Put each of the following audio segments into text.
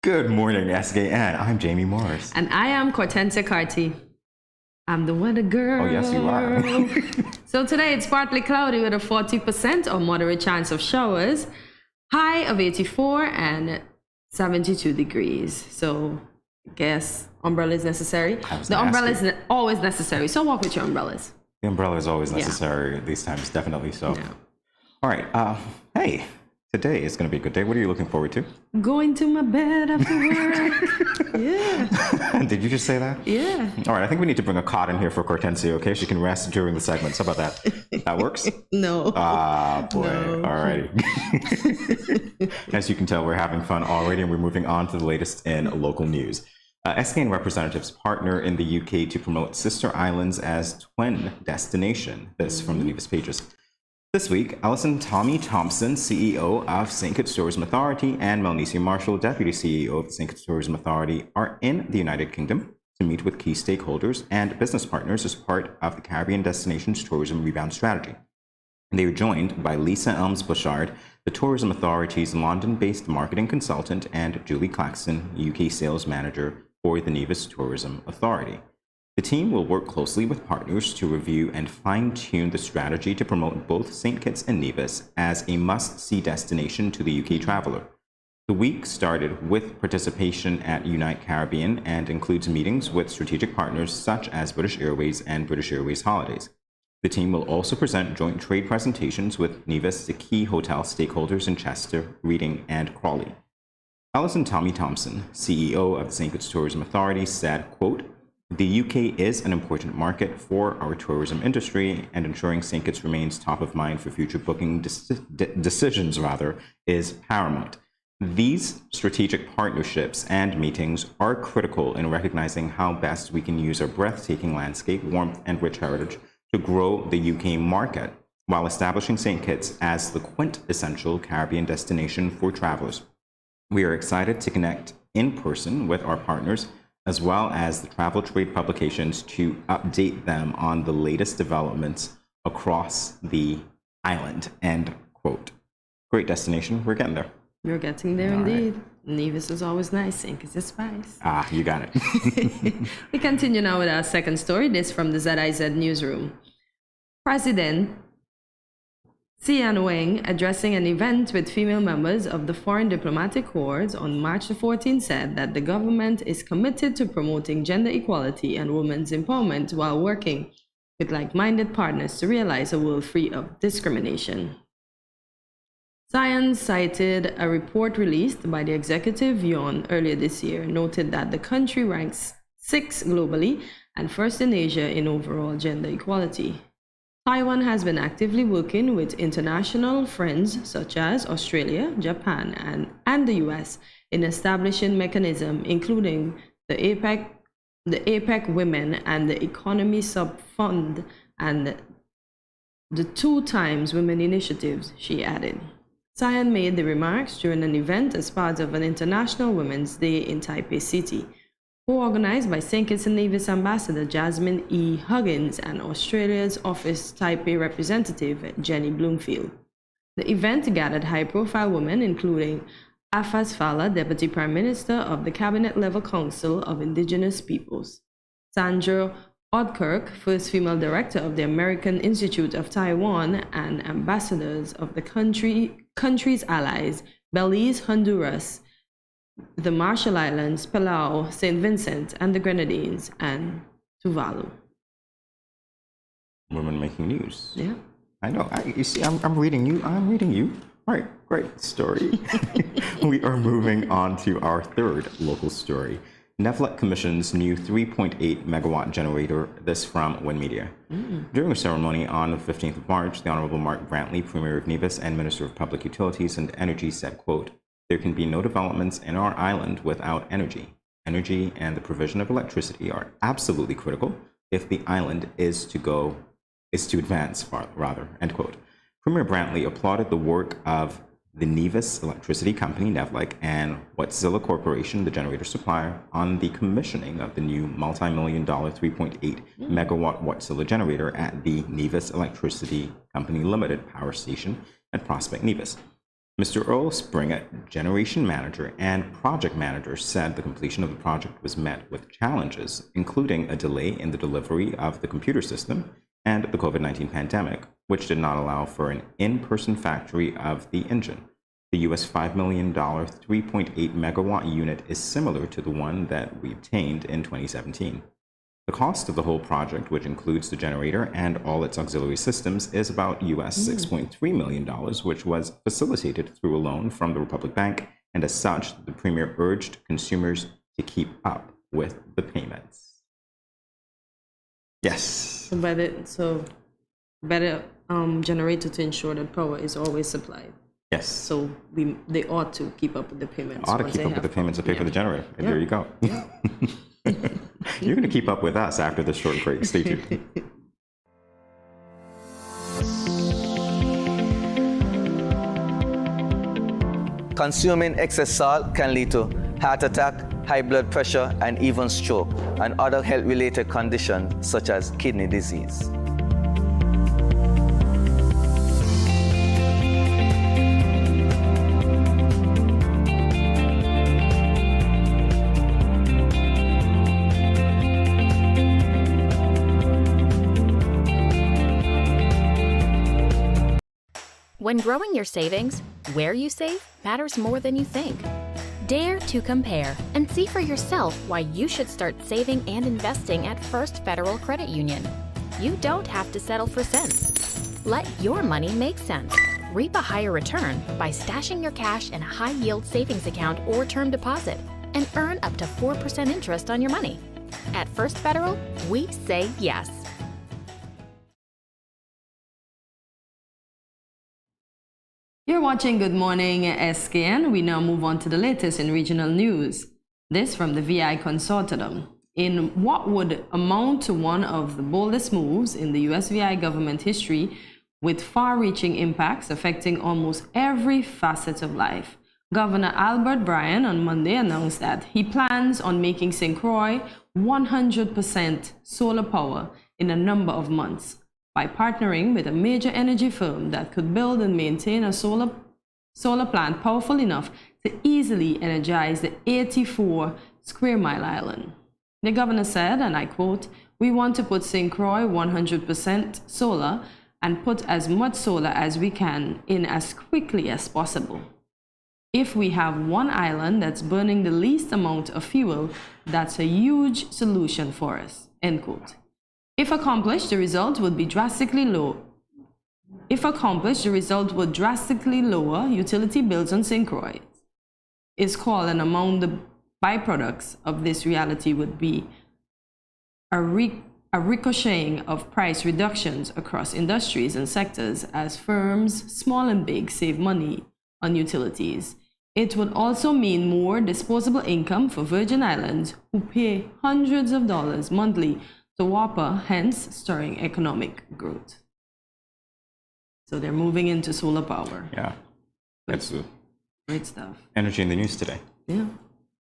Good morning, SKN. I'm Jamie Morris. And I am Kortensia Carty. I'm the weather girl. Oh, yes, you are. So today it's partly cloudy with a 40% or moderate chance of showers, high of 84 and 72 degrees. So I guess umbrella is necessary. The umbrella is always necessary. So walk with your umbrellas. The umbrella is always necessary at these times, definitely so. Yeah. All right. Hey, today is going to be a good day. What are you looking forward to? Going to my bed after work. Yeah. Did you just say that? Yeah. All right. I think we need to bring a cot in here for Kortensia, okay? She can rest during the segments. How about that? That works? No. Ah, boy. No. All righty. As you can tell, we're having fun already, and we're moving on to the latest in local news. SKN representatives partner in the UK to promote sister islands as twin destination. This from the Nevis pages. This week, Alison Tommy Thompson, CEO of St. Kitts Tourism Authority, and Melnesia Marshall, Deputy CEO of the St. Kitts Tourism Authority, are in the United Kingdom to meet with key stakeholders and business partners as part of the Caribbean Destinations Tourism Rebound Strategy. They are joined by Lisa Elms-Bouchard, the Tourism Authority's London-based marketing consultant, and Julie Claxton, UK Sales Manager for the Nevis Tourism Authority. The team will work closely with partners to review and fine-tune the strategy to promote both St. Kitts and Nevis as a must-see destination to the UK traveler. The week started with participation at Unite Caribbean and includes meetings with strategic partners such as British Airways and British Airways Holidays. The team will also present joint trade presentations with Nevis, the key hotel stakeholders in Chester, Reading, and Crawley. Alison Tommy Thompson, CEO of the St. Kitts Tourism Authority, said, quote, "The UK is an important market for our tourism industry, and ensuring St. Kitts remains top of mind for future booking decisions is paramount. These strategic partnerships and meetings are critical in recognizing how best we can use our breathtaking landscape, warmth, and rich heritage to grow the UK market, while establishing St. Kitts as the quintessential Caribbean destination for travelers. We are excited to connect in person with our partners, as well as the travel trade publications, to update them on the latest developments across the island." End quote. Great destination. We're getting there. You're getting there indeed. Right. Nevis is always nice, St. Kitts is spice. Ah, you got it. We continue now with our second story. This from the ZIZ newsroom. President Sian Wang, addressing an event with female members of the Foreign Diplomatic Corps on March the 14th, said that the government is committed to promoting gender equality and women's empowerment while working with like-minded partners to realize a world free of discrimination. Science cited a report released by the Executive Yuan earlier this year, noted that the country ranks 6th globally and 1st in Asia in overall gender equality. Taiwan has been actively working with international friends such as Australia, Japan, and the US in establishing mechanisms including the APEC Women and the Economy Sub-Fund and the 2x Women initiatives, she added. Sian made the remarks during an event as part of an International Women's Day in Taipei City, co-organized by St. Kitts and Nevis Ambassador Jasmine E. Huggins and Australia's Office Taipei representative Jenny Bloomfield. The event gathered high-profile women, including Afas Fala, Deputy Prime Minister of the Cabinet-Level Council of Indigenous Peoples, Sandra Odkirk, first female director of the American Institute of Taiwan, and ambassadors of the country's allies, Belize, Honduras, the Marshall Islands, Palau, St. Vincent and the Grenadines, and Tuvalu. Women making news. Yeah. I know. You see, I'm reading you. I'm reading you. All right, great story. We are moving on to our third local story. NEVLEC commissions new 3.8 megawatt generator, this from Win Media. During a ceremony on the 15th of March, the Honorable Mark Brantley, Premier of Nevis and Minister of Public Utilities and Energy, said, quote, "There can be no developments in our island without energy. Energy and the provision of electricity are absolutely critical if the island is to advance farther," end quote. Premier Brantley applauded the work of the Nevis Electricity Company, NEVLEC, and Wärtsilä Corporation, the generator supplier, on the commissioning of the new multi-million-dollar 3.8 megawatt Wärtsilä generator at the Nevis Electricity Company Limited power station at Prospect Nevis. Mr. Earl Springer, generation manager and project manager, said the completion of the project was met with challenges, including a delay in the delivery of the computer system and the COVID-19 pandemic, which did not allow for an in-person factory of the engine. The US $5 million 3.8 megawatt unit is similar to the one that we obtained in 2017. The cost of the whole project, which includes the generator and all its auxiliary systems, is about US $6.3 million, which was facilitated through a loan from the Republic Bank, and as such, the Premier urged consumers to keep up with the payments. Yes. Better generator to ensure that power is always supplied. Yes. So they ought to keep up with the payments. Ought to keep up with the payments to pay for the generator. And there you go. You're going to keep up with us after this short break. Stay tuned. Consuming excess salt can lead to heart attack, high blood pressure, and even stroke, and other health-related conditions such as kidney disease. When growing your savings, where you save matters more than you think. Dare to compare and see for yourself why you should start saving and investing at First Federal Credit Union. You don't have to settle for cents. Let your money make sense. Reap a higher return by stashing your cash in a high-yield savings account or term deposit and earn up to 4% interest on your money. At First Federal, we say yes. You're watching Good Morning SKN. We now move on to the latest in regional news. This from the VI Consortium. In what would amount to one of the boldest moves in the US VI government history, with far-reaching impacts affecting almost every facet of life, Governor Albert Bryan on Monday announced that he plans on making St. Croix 100% solar power in a number of months, by partnering with a major energy firm that could build and maintain a solar plant powerful enough to easily energize the 84 square mile island. The governor said, and I quote, "We want to put St. Croix 100% solar and put as much solar as we can in as quickly as possible. If we have one island that's burning the least amount of fuel, that's a huge solution for us," end quote. If accomplished, the result would drastically lower utility bills on St. Croix. Is called, and among the byproducts of this reality would be a ricocheting of price reductions across industries and sectors as firms, small and big, save money on utilities. It would also mean more disposable income for Virgin Islands, who pay hundreds of dollars monthly to WAPA, hence stirring economic growth. So they're moving into solar power. Yeah, that's great stuff. Energy in the news today. Yeah,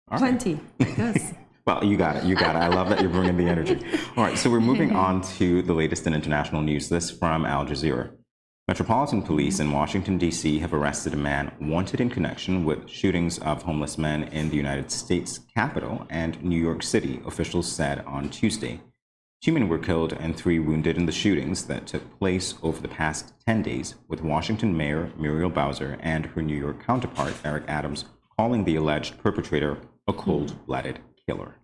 all plenty, right. Like us. Well, you got it. I love that you're bringing the energy. All right, so we're moving on to the latest in international news. This from Al Jazeera. Metropolitan Police in Washington, D.C. have arrested a man wanted in connection with shootings of homeless men in the United States Capitol and New York City, officials said on Tuesday. 2 men were killed and 3 wounded in the shootings that took place over the past 10 days, with Washington Mayor Muriel Bowser and her New York counterpart, Eric Adams, calling the alleged perpetrator a cold-blooded killer.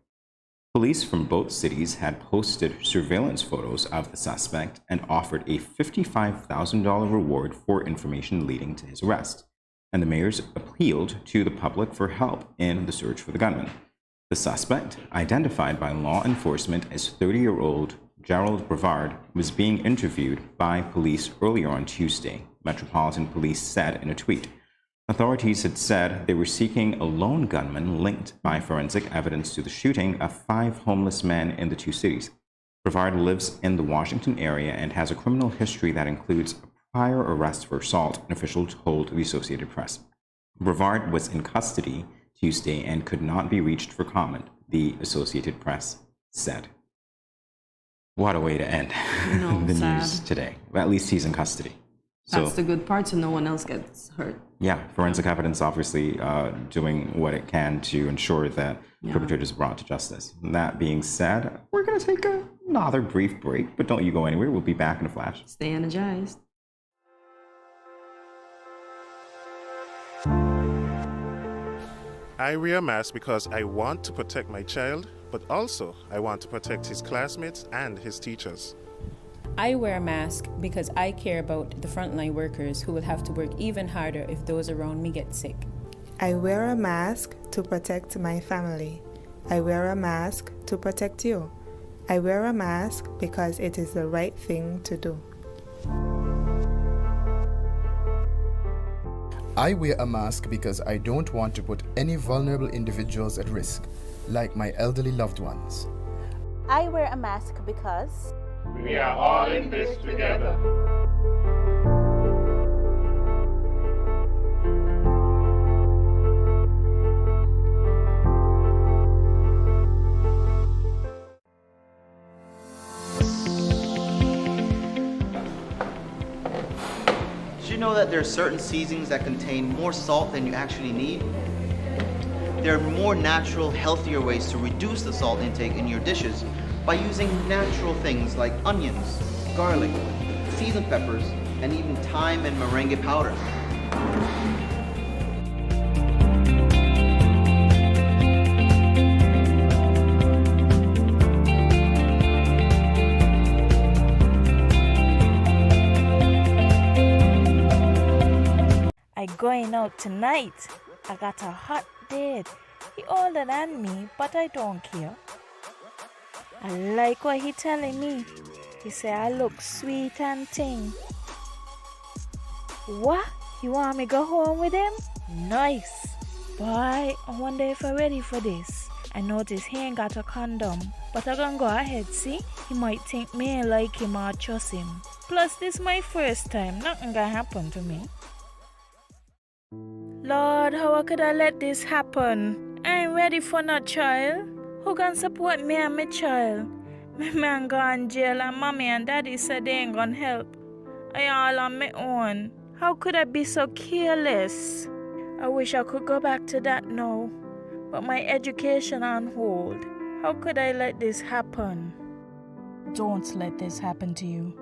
Police from both cities had posted surveillance photos of the suspect and offered a $55,000 reward for information leading to his arrest, and the mayors appealed to the public for help in the search for the gunman. The suspect, identified by law enforcement as 30-year-old Gerald Brevard, was being interviewed by police earlier on Tuesday, Metropolitan Police said in a tweet. Authorities had said they were seeking a lone gunman linked by forensic evidence to the shooting of 5 homeless men in the 2 cities. Brevard lives in the Washington area and has a criminal history that includes a prior arrest for assault, an official told the Associated Press. Brevard was in custody Tuesday and could not be reached for comment, the Associated Press said. What a way to end the news today. Well, at least he's in custody. That's the good part, so no one else gets hurt. Yeah, forensic evidence obviously doing what it can to ensure that perpetrators are brought to justice. That being said, we're going to take another brief break, but don't you go anywhere. We'll be back in a flash. Stay energized. I wear a mask because I want to protect my child, but also I want to protect his classmates and his teachers. I wear a mask because I care about the frontline workers who will have to work even harder if those around me get sick. I wear a mask to protect my family. I wear a mask to protect you. I wear a mask because it is the right thing to do. I wear a mask because I don't want to put any vulnerable individuals at risk, like my elderly loved ones. I wear a mask because we are all in this together. Did you know that there are certain seasonings that contain more salt than you actually need? There are more natural, healthier ways to reduce the salt intake in your dishes by using natural things like onions, garlic, seasoned peppers, and even thyme and merengue powder. I'm going out tonight. I got a hot date. He older than me, but I don't care. I like what he telling me. He say I look sweet and ting. What? You want me go home with him? Nice. Boy, I wonder if I'm ready for this. I notice he ain't got a condom, but I gonna go ahead, see? He might think me ain't like him or trust him. Plus, this my first time. Nothing gonna happen to me. Lord, how could I let this happen? I ain't ready for no child. Who can support me and my child? My man gone jail and mommy and daddy said they ain't gonna help. I all on my own. How could I be so careless? I wish I could go back to that now. But my education on hold. How could I let this happen? Don't let this happen to you.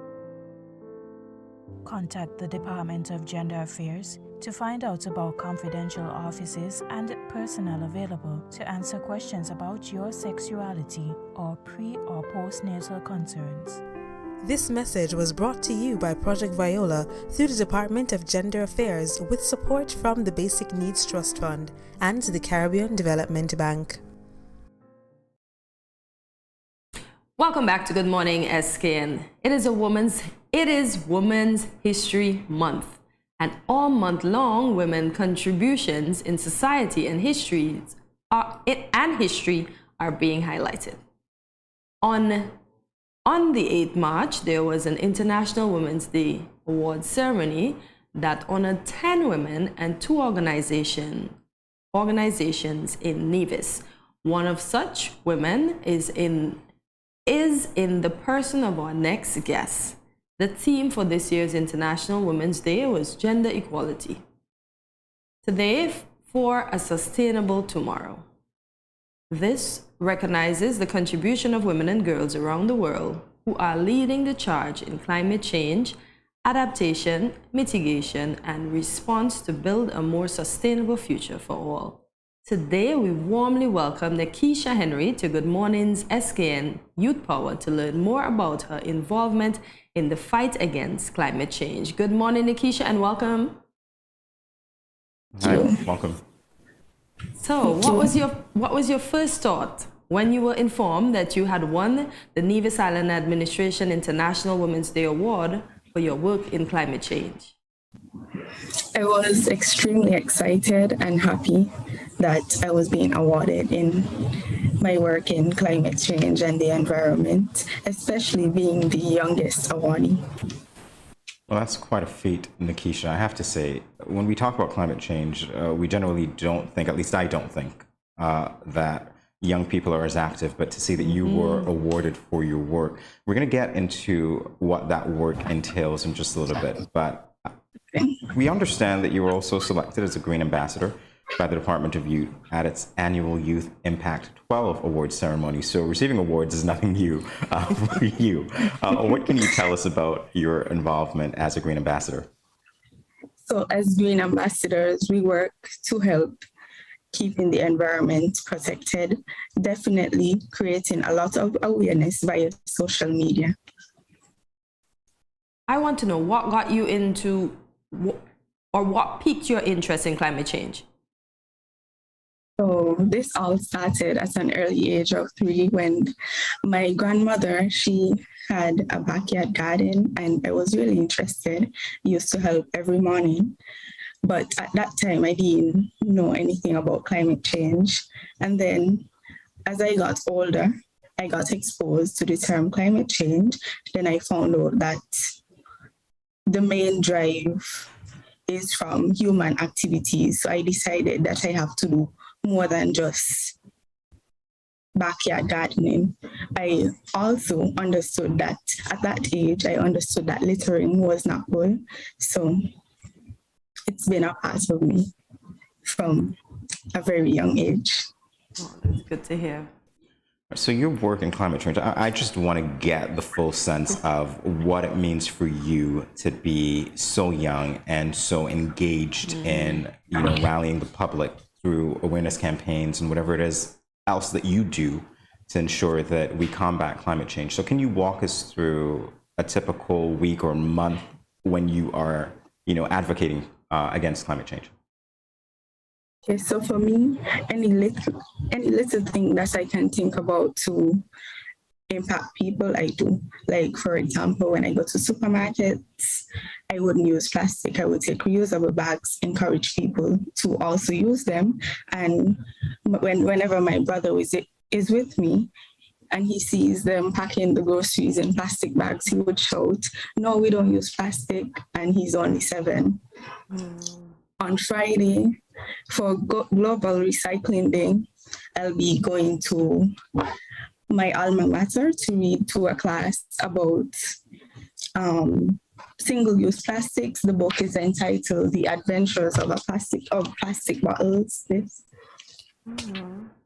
Contact the Department of Gender Affairs to find out about confidential offices and personnel available to answer questions about your sexuality or pre- or postnatal concerns. This message was brought to you by Project Viola through the Department of Gender Affairs with support from the Basic Needs Trust Fund and the Caribbean Development Bank. Welcome back to Good Morning SKN. It is Women's History Month, and all month long, women contributions in society and history are being highlighted. On the 8th March, there was an International Women's Day Awards ceremony that honored 10 women and 2 organizations in Nevis. One of such women is in the person of our next guest. The theme for this year's International Women's Day was gender equality. Today, for a sustainable tomorrow. This recognizes the contribution of women and girls around the world who are leading the charge in climate change, adaptation, mitigation, and response to build a more sustainable future for all. Today, we warmly welcome Nikisha Henry to Good Morning's SKN Youth Power to learn more about her involvement in the fight against climate change. Good morning, Nikisha, and welcome. Hi, welcome. So, what was your first thought when you were informed that you had won the Nevis Island Administration International Women's Day Award for your work in climate change? I was extremely excited and happy that I was being awarded in my work in climate change and the environment, especially being the youngest awardee. Well, that's quite a feat, Nikisha. I have to say, when we talk about climate change, we generally don't think, at least I don't think, that young people are as active, but to see that you were awarded for your work. We're going to get into what that work entails in just a little bit, but exciting. We understand that you were also selected as a Green Ambassador by the Department of Youth at its annual Youth Impact 12 Awards ceremony. So receiving awards is nothing new for you. What can you tell us about your involvement as a Green Ambassador? So as Green Ambassadors, we work to help keeping the environment protected, definitely creating a lot of awareness via social media. I want to know what got you into, or what piqued your interest in climate change? So this all started at an early age of 3 when my grandmother, she had a backyard garden and I was really interested. Used to help every morning. But at that time, I didn't know anything about climate change. And then as I got older, I got exposed to the term climate change. Then I found out that the main drive is from human activities. So I decided that I have to do more than just backyard gardening. I also understood that at that age, I understood that littering was not good. So it's been a part of me from a very young age. Oh, that's good to hear. So your work in climate change, I just want to get the full sense of what it means for you to be so young and so engaged in, rallying the public through awareness campaigns and whatever it is else that you do to ensure that we combat climate change. So can you walk us through a typical week or month when you are, advocating against climate change? Okay, so for me, any little thing that I can think about to impact people, I do. Like, for example, when I go to supermarkets, I wouldn't use plastic. I would take reusable bags, encourage people to also use them. And whenever my brother is with me and he sees them packing the groceries in plastic bags, he would shout, "No, we don't use plastic." And he's only 7. On Friday, for Global Recycling Day, I'll be going to my alma mater to read to a class about single-use plastics. The book is entitled "The Adventures of Plastic Bottles."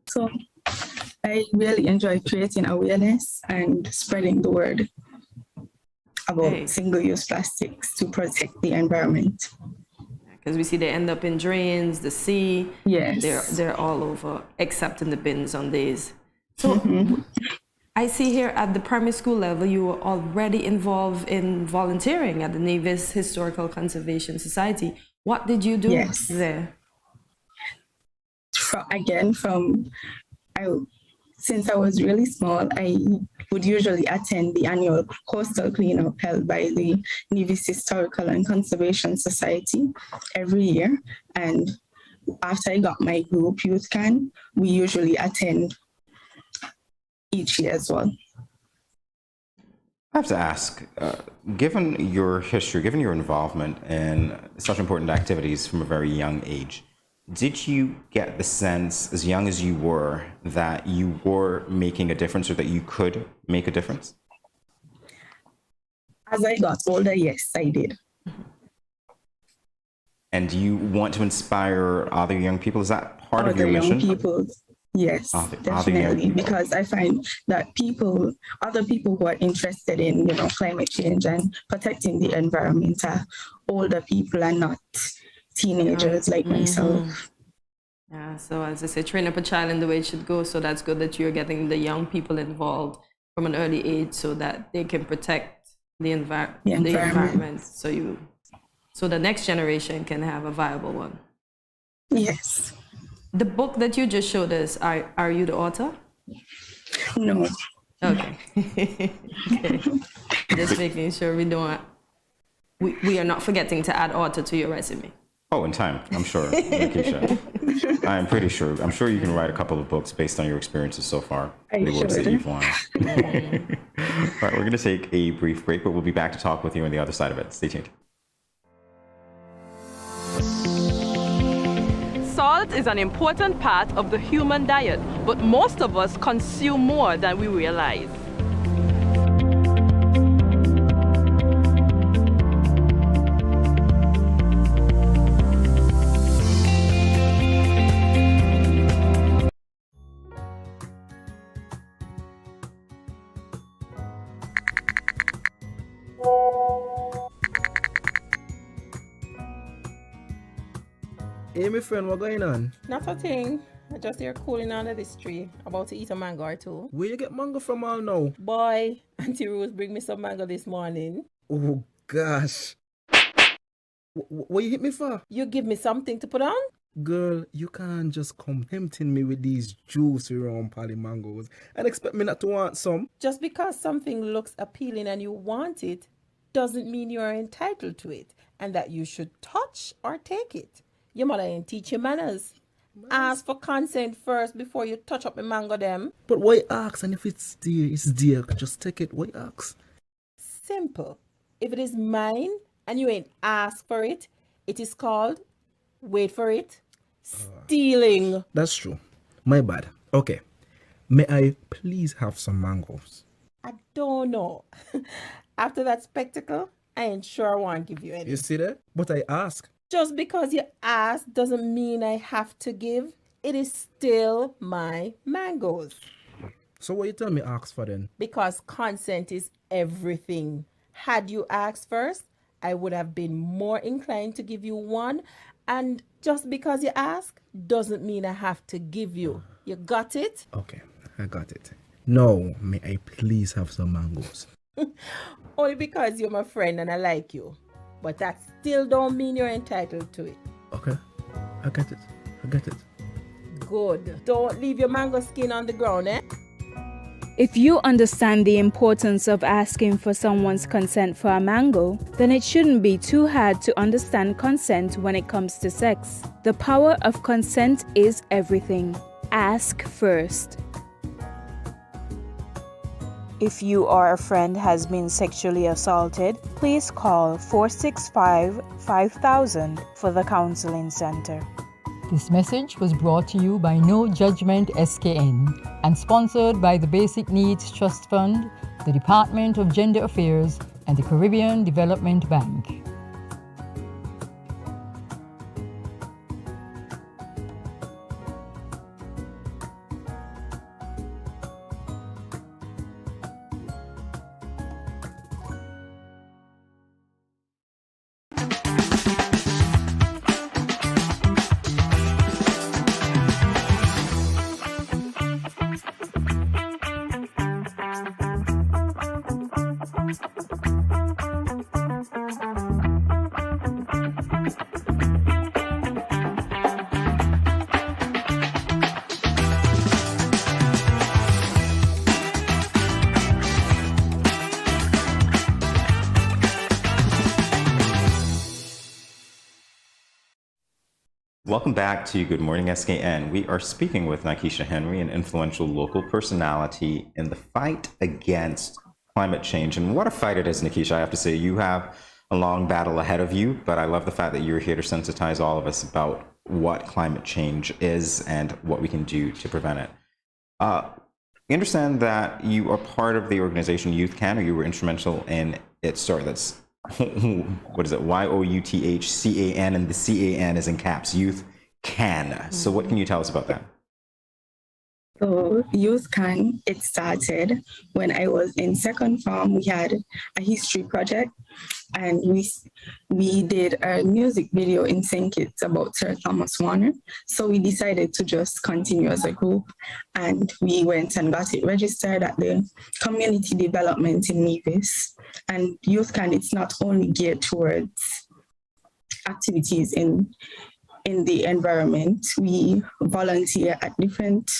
So I really enjoy creating awareness and spreading the word about single-use plastics to protect the environment. Because we see they end up in drains, the sea. Yes. They're all over, except in the bins on days. So I see here at the primary school level, you were already involved in volunteering at the Nevis Historical Conservation Society. What did you do there? Since I was really small, I would usually attend the annual coastal cleanup held by the Nevis Historical and Conservation Society every year. And after I got my group, Youth Can, we usually attend each year as well. I have to ask, given your history, given your involvement in such important activities from a very young age, did you get the sense, as young as you were, that you were making a difference or that you could make a difference? As I got older, yes, I did. And do you want to inspire other young people? Is that part of your mission? Young people, yes, definitely. Because I find that other people who are interested in, climate change and protecting the environment are older people and not teenagers like myself. Yeah, so as I say, train up a child in the way it should go. So that's good that you're getting the young people involved from an early age so that they can protect the environment. So the next generation can have a viable one. Yes. The book that you just showed us, are you the author? No. Okay. Okay. Just making sure we are not forgetting to add author to your resume. Oh, in time, I'm sure, Lakeisha. I'm pretty sure. I'm sure you can write a couple of books based on your experiences so far. The books that you've won. All right, we're going to take a brief break, but we'll be back to talk with you on the other side of it. Stay tuned. Salt is an important part of the human diet, but most of us consume more than we realize. Hey, my friend, what going on? Not a thing. I just here cooling under this tree, about to eat a mango or two. Where you get mango from all now? Boy, Auntie Rose bring me some mango this morning. Oh, gosh. What you hit me for? You give me something to put on? Girl, you can't just come tempting me with these juicy round pally mangoes and expect me not to want some. Just because something looks appealing and you want it, doesn't mean you are entitled to it and that you should touch or take it. Your mother ain't teach you manners. Ask for consent first before you touch up the mango them. But why ask? And if it's dear, it's dear. Just take it. Why ask? Simple. If it is mine and you ain't asked for it, it is called, wait for it, stealing. That's true. My bad. Okay. May I please have some mangoes? I don't know. After that spectacle, I ain't sure I want to give you any. You see that? But I ask. Just because you ask doesn't mean I have to give. It is still my mangoes. So what you tell me ask for then? Because consent is everything. Had you asked first, I would have been more inclined to give you one. And just because you ask doesn't mean I have to give you. You got it? Okay, I got it. Now, may I please have some mangoes? Only because you're my friend and I like you. But that still don't mean you're entitled to it. Okay, I get it. I get it. Good. Don't leave your mango skin on the ground, eh? If you understand the importance of asking for someone's consent for a mango, then it shouldn't be too hard to understand consent when it comes to sex. The power of consent is everything. Ask first. If you or a friend has been sexually assaulted, please call 465-5000 for the Counseling Center. This message was brought to you by No Judgment SKN and sponsored by the Basic Needs Trust Fund, the Department of Gender Affairs, and the Caribbean Development Bank. Welcome back to Good Morning SKN. We are speaking with Nikesha Henry, an influential local personality in the fight against climate change. And what a fight it is, Nikesha. I have to say, you have a long battle ahead of you, but I love the fact that you're here to sensitize all of us about what climate change is and what we can do to prevent it. We understand that you are part of the organization Youth Can, or you were instrumental in its start. That's what is it? YOUTHCAN, and the CAN is in caps. Youth Can. So what can you tell us about that? So Youth Can, it started when I was in second form. We had a history project and we did a music video in St. Kitts about Sir Thomas Warner. So we decided to just continue as a group, and we went and got it registered at the Community Development in Nevis. And Youth Can, it's not only geared towards activities in the environment. We volunteer at different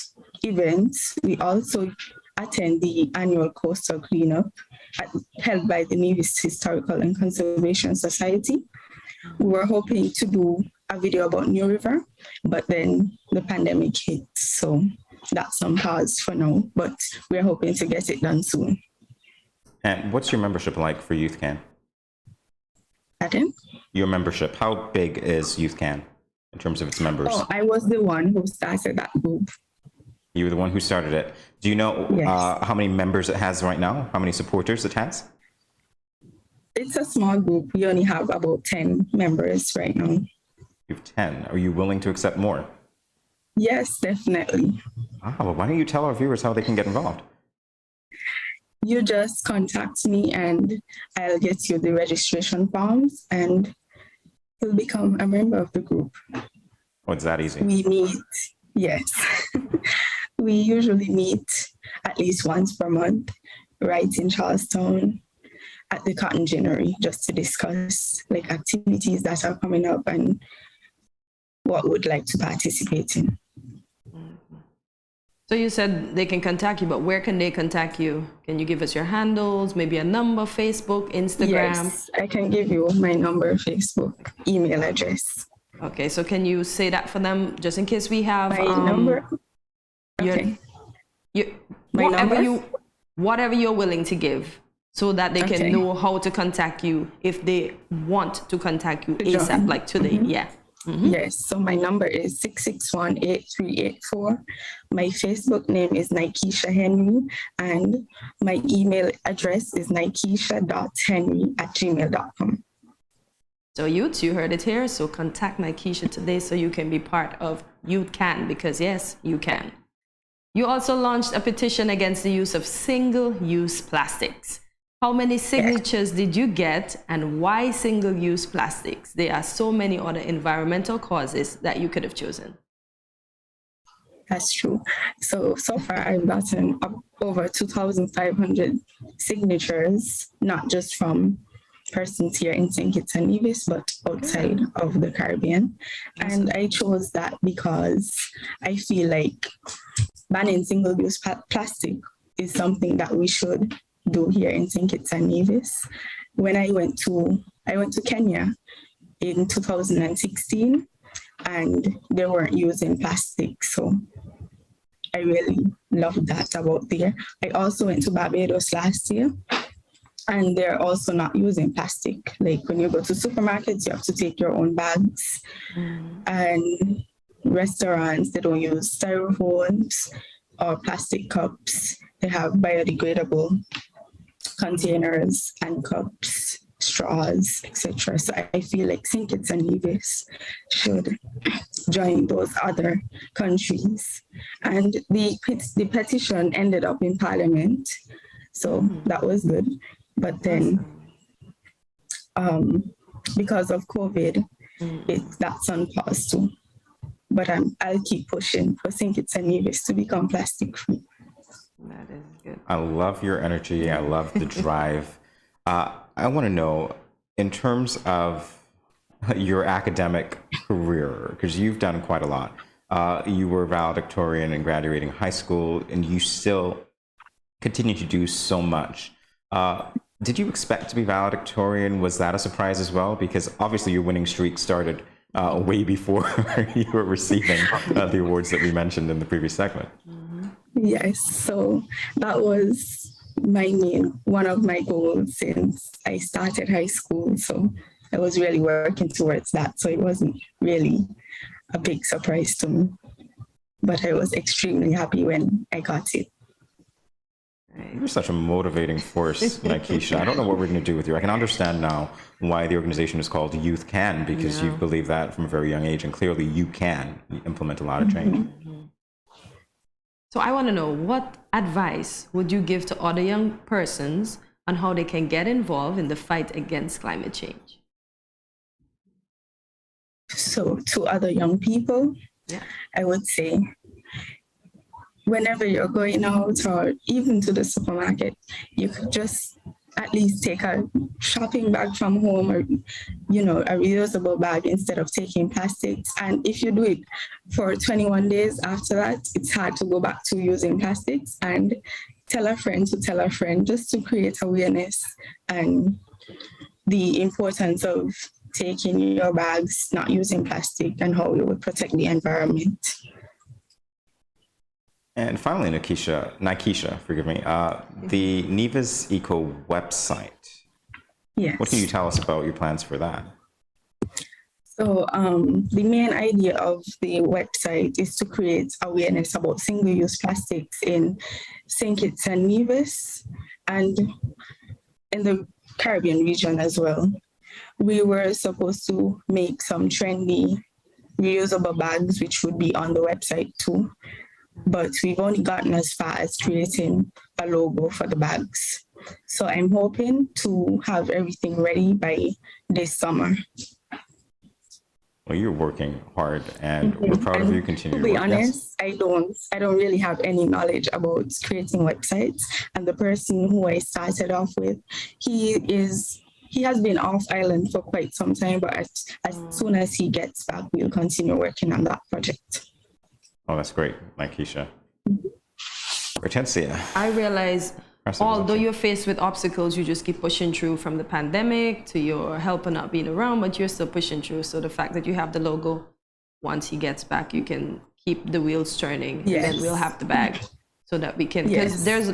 events. We also attend the annual coastal cleanup held by the Nevis Historical and Conservation Society. We were hoping to do a video about New River, but then the pandemic hit, so that's on pause for now, but we're hoping to get it done soon. And what's your membership like for Youth Can? Pardon? Your membership, how big is Youth Can in terms of its members? Oh, I was the one who started that group. You were the one who started it. Do you know how many members it has right now? How many supporters it has? It's a small group. We only have about 10 members right now. You have 10. Are you willing to accept more? Yes, definitely. Well, why don't you tell our viewers how they can get involved? You just contact me and I'll get you the registration forms and you'll become a member of the group. Oh, it's that easy. We meet, yes. We usually meet at least once per month, right in Charlestown at the Cotton Ginnery, just to discuss like activities that are coming up and what would like to participate in. So you said they can contact you, but where can they contact you? Can you give us your handles, maybe a number, Facebook, Instagram? Yes, I can give you my number, Facebook, email address. Okay, so can you say that for them, just in case we have My number? Okay. My whatever you're willing to give, so that they can know how to contact you if they want to contact you ASAP, like today. Yeah. Yes, so my number is 661-8384. My Facebook name is Nikesha Henry, and my email address is nikesha.henry@gmail.com. So youths, you heard it here. So contact Nikesha today so you can be part of Youth Can, because yes, you can. You also launched a petition against the use of single-use plastics. How many signatures did you get, and why single-use plastics? There are so many other environmental causes that you could have chosen. That's true. So far I've gotten over 2,500 signatures, not just from persons here in St. Kitts and Nevis, but outside of the Caribbean. And I chose that because I feel like banning single-use plastic is something that we should do here in St. Kitts and Nevis. When I went to Kenya in 2016, and they weren't using plastic, so I really loved that about there. I also went to Barbados last year, and they're also not using plastic. Like when you go to supermarkets, you have to take your own bags, and restaurants, they don't use styrofoams or plastic cups. They have biodegradable containers and cups, straws, etc. So I feel like St. Kitts and Nevis should join those other countries. And the petition ended up in Parliament, so that was good. But then, because of COVID, that's on pause too. But I'll keep pushing for St. Kitts and Nevis to become plastic free. That is good. I love your energy. I love the drive. I want to know, in terms of your academic career, because you've done quite a lot. You were valedictorian in graduating high school, and you still continue to do so much. Did you expect to be valedictorian? Was that a surprise as well? Because obviously your winning streak started way before you were receiving the awards that we mentioned in the previous segment. Yes, so that was one of my goals since I started high school. So I was really working towards that. So it wasn't really a big surprise to me, but I was extremely happy when I got it. You're such a motivating force, Nikesha. I don't know what we're going to do with you. I can understand now why the organization is called Youth Can, because you've believed that from a very young age, and clearly you can implement a lot of change. So I want to know, what advice would you give to other young persons on how they can get involved in the fight against climate change? So to other young people, I would say, whenever you're going out or even to the supermarket, you could just at least take a shopping bag from home, or, a reusable bag instead of taking plastics. And if you do it for 21 days after that, it's hard to go back to using plastics. And tell a friend to tell a friend, just to create awareness and the importance of taking your bags, not using plastic, and how it would protect the environment. And finally, Nikesha, forgive me, the Nevis Eco website. Yes. What can you tell us about your plans for that? So the main idea of the website is to create awareness about single-use plastics in St. Kitts and Nevis and in the Caribbean region as well. We were supposed to make some trendy reusable bags, which would be on the website too. But we've only gotten as far as creating a logo for the bags. So I'm hoping to have everything ready by this summer. Well, you're working hard, and we're proud of you. Continue To be to work. honest, I don't really have any knowledge about creating websites. And the person who I started off with, he has been off island for quite some time, but as soon as he gets back, we'll continue working on that project. Oh, that's great, Keisha. Kortensia. I realize, although you're faced with obstacles, you just keep pushing through, from the pandemic to your helper not being around, but you're still pushing through. So the fact that you have the logo, once he gets back, you can keep the wheels turning. Yes. And then we'll have the bag so that we can, because there's,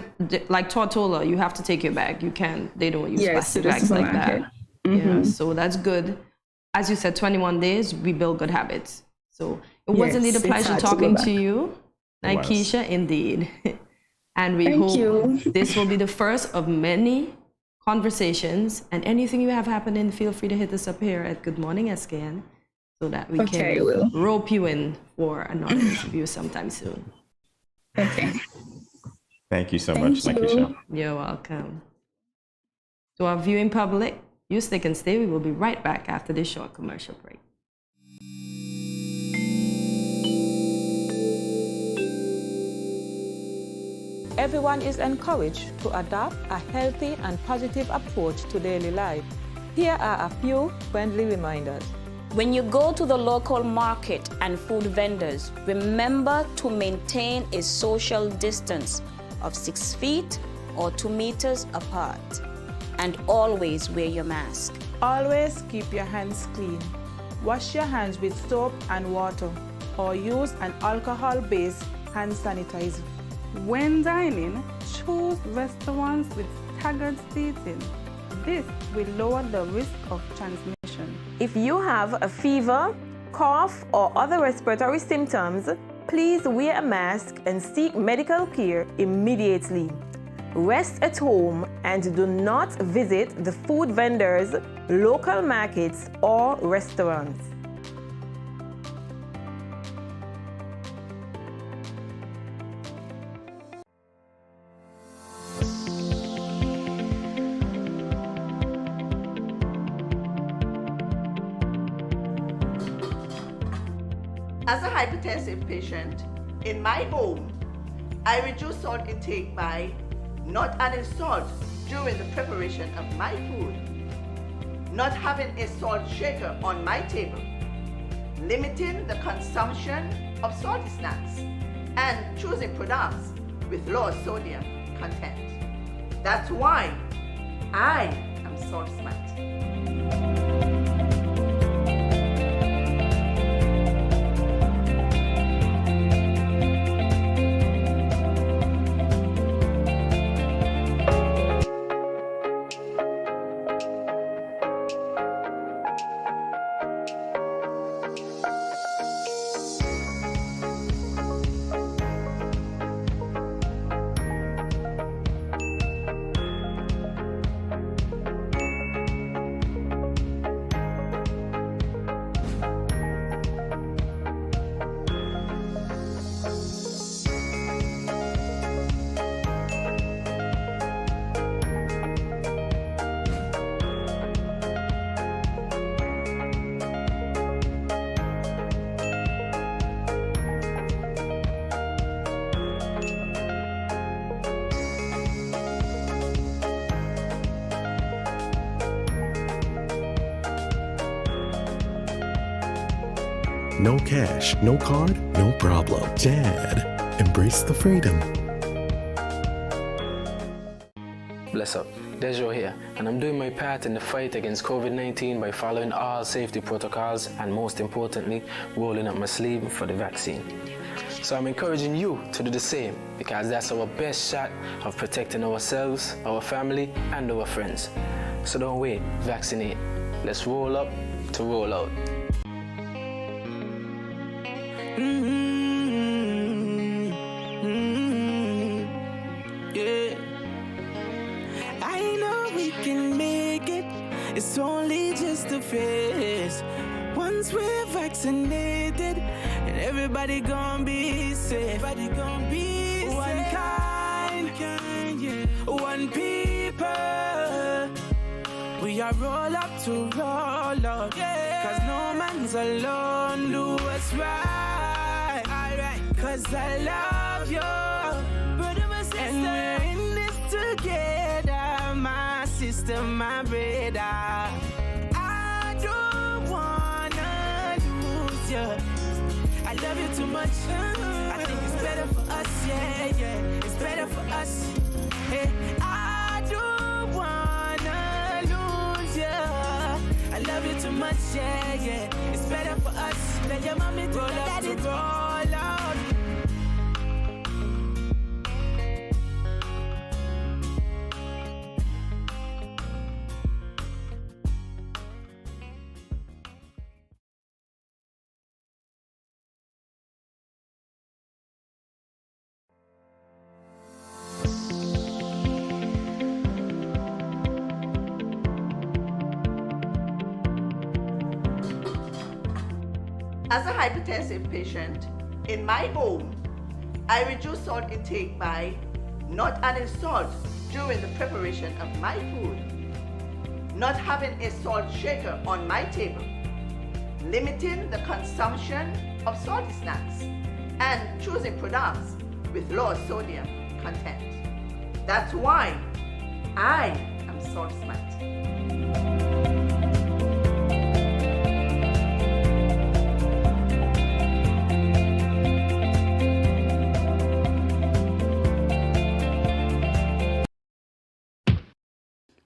like Tortola, you have to take your bag. You can't, they don't use plastic bags like that. Yeah, so that's good. As you said, 21 days, we build good habits. So it was indeed a pleasure talking to you, Keisha, indeed. And we hope this will be the first of many conversations, and anything you have happening, feel free to hit us up here at Good Morning SKN so that we can rope you in for another interview sometime soon. Okay. Thank you so much, Keisha. You're welcome. To our viewing public, you stick and stay. We will be right back after this short commercial break. Everyone is encouraged to adopt a healthy and positive approach to daily life. Here are a few friendly reminders. When you go to the local market and food vendors, remember to maintain a social distance of 6 feet or 2 meters apart. And always wear your mask. Always keep your hands clean. Wash your hands with soap and water, or use an alcohol-based hand sanitizer. When dining, choose restaurants with staggered seating. This will lower the risk of transmission. If you have a fever, cough, or other respiratory symptoms, please wear a mask and seek medical care immediately. Rest at home and do not visit the food vendors, local markets, or restaurants. As a hypertensive patient, in my home, I reduce salt intake by not adding salt during the preparation of my food, not having a salt shaker on my table, limiting the consumption of salty snacks, and choosing products with low sodium content. That's why I am Salt Smart. No cash, no card, no problem. Dad, embrace the freedom. Bless up, Dejo here, and I'm doing my part in the fight against COVID-19 by following all safety protocols and, most importantly, rolling up my sleeve for the vaccine. So I'm encouraging you to do the same, because that's our best shot of protecting ourselves, our family, and our friends. So don't wait, vaccinate. Let's roll up to roll out. Yeah, I know we can make it. It's only just a phase. Once we're vaccinated, and everybody gonna be safe. Everybody gonna be one kind, yeah. One people. We We are roll up to roll up. Cause no man's alone, do what's right. Cause I love you. Brother, my sister. And we're in this together. My sister, my brother. I don't wanna lose you. I love you too much. I think it's better for us, yeah. It's better for us. Hey, I don't wanna lose you. I love you too much, yeah. It's better for us. Tell your mommy to roll up to roll out. As a hypertensive patient, in my home, I reduce salt intake by not adding salt during the preparation of my food, not having a salt shaker on my table, limiting the consumption of salty snacks, and choosing products with low sodium content. That's why I am salt smart.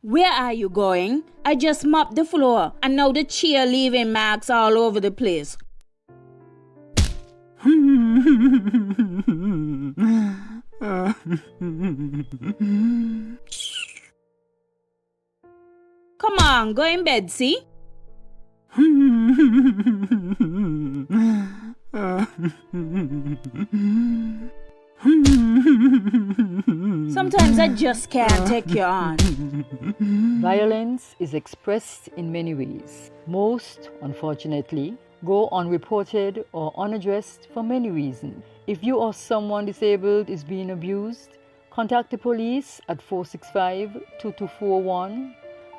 Where are you going? I just mopped the floor and now the chair leaving marks all over the place. Come on, go in bed, see? Sometimes I just can't take you on. Violence is expressed in many ways. Most, unfortunately, go unreported or unaddressed for many reasons. If you or someone disabled is being abused, contact the police at 465-2241,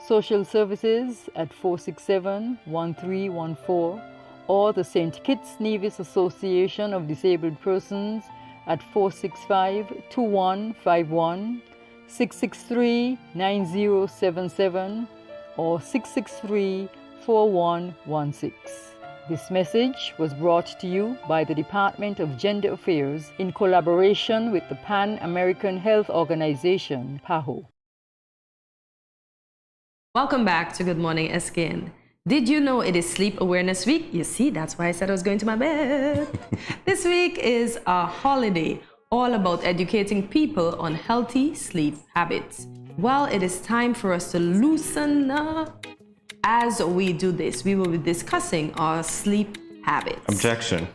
social services at 467-1314, or the St. Kitts Nevis Association of Disabled Persons at 465-2151, 663-9077, or 663-4116. This message was brought to you by the Department of Gender Affairs in collaboration with the Pan American Health Organization, PAHO. Welcome back to Good Morning SKN. Did you know it is Sleep Awareness Week? You see, that's why I said I was going to my bed. This week is a holiday all about educating people on healthy sleep habits. Well, it is time for us to loosen up. As we do this, we will be discussing our sleep habits. Objection.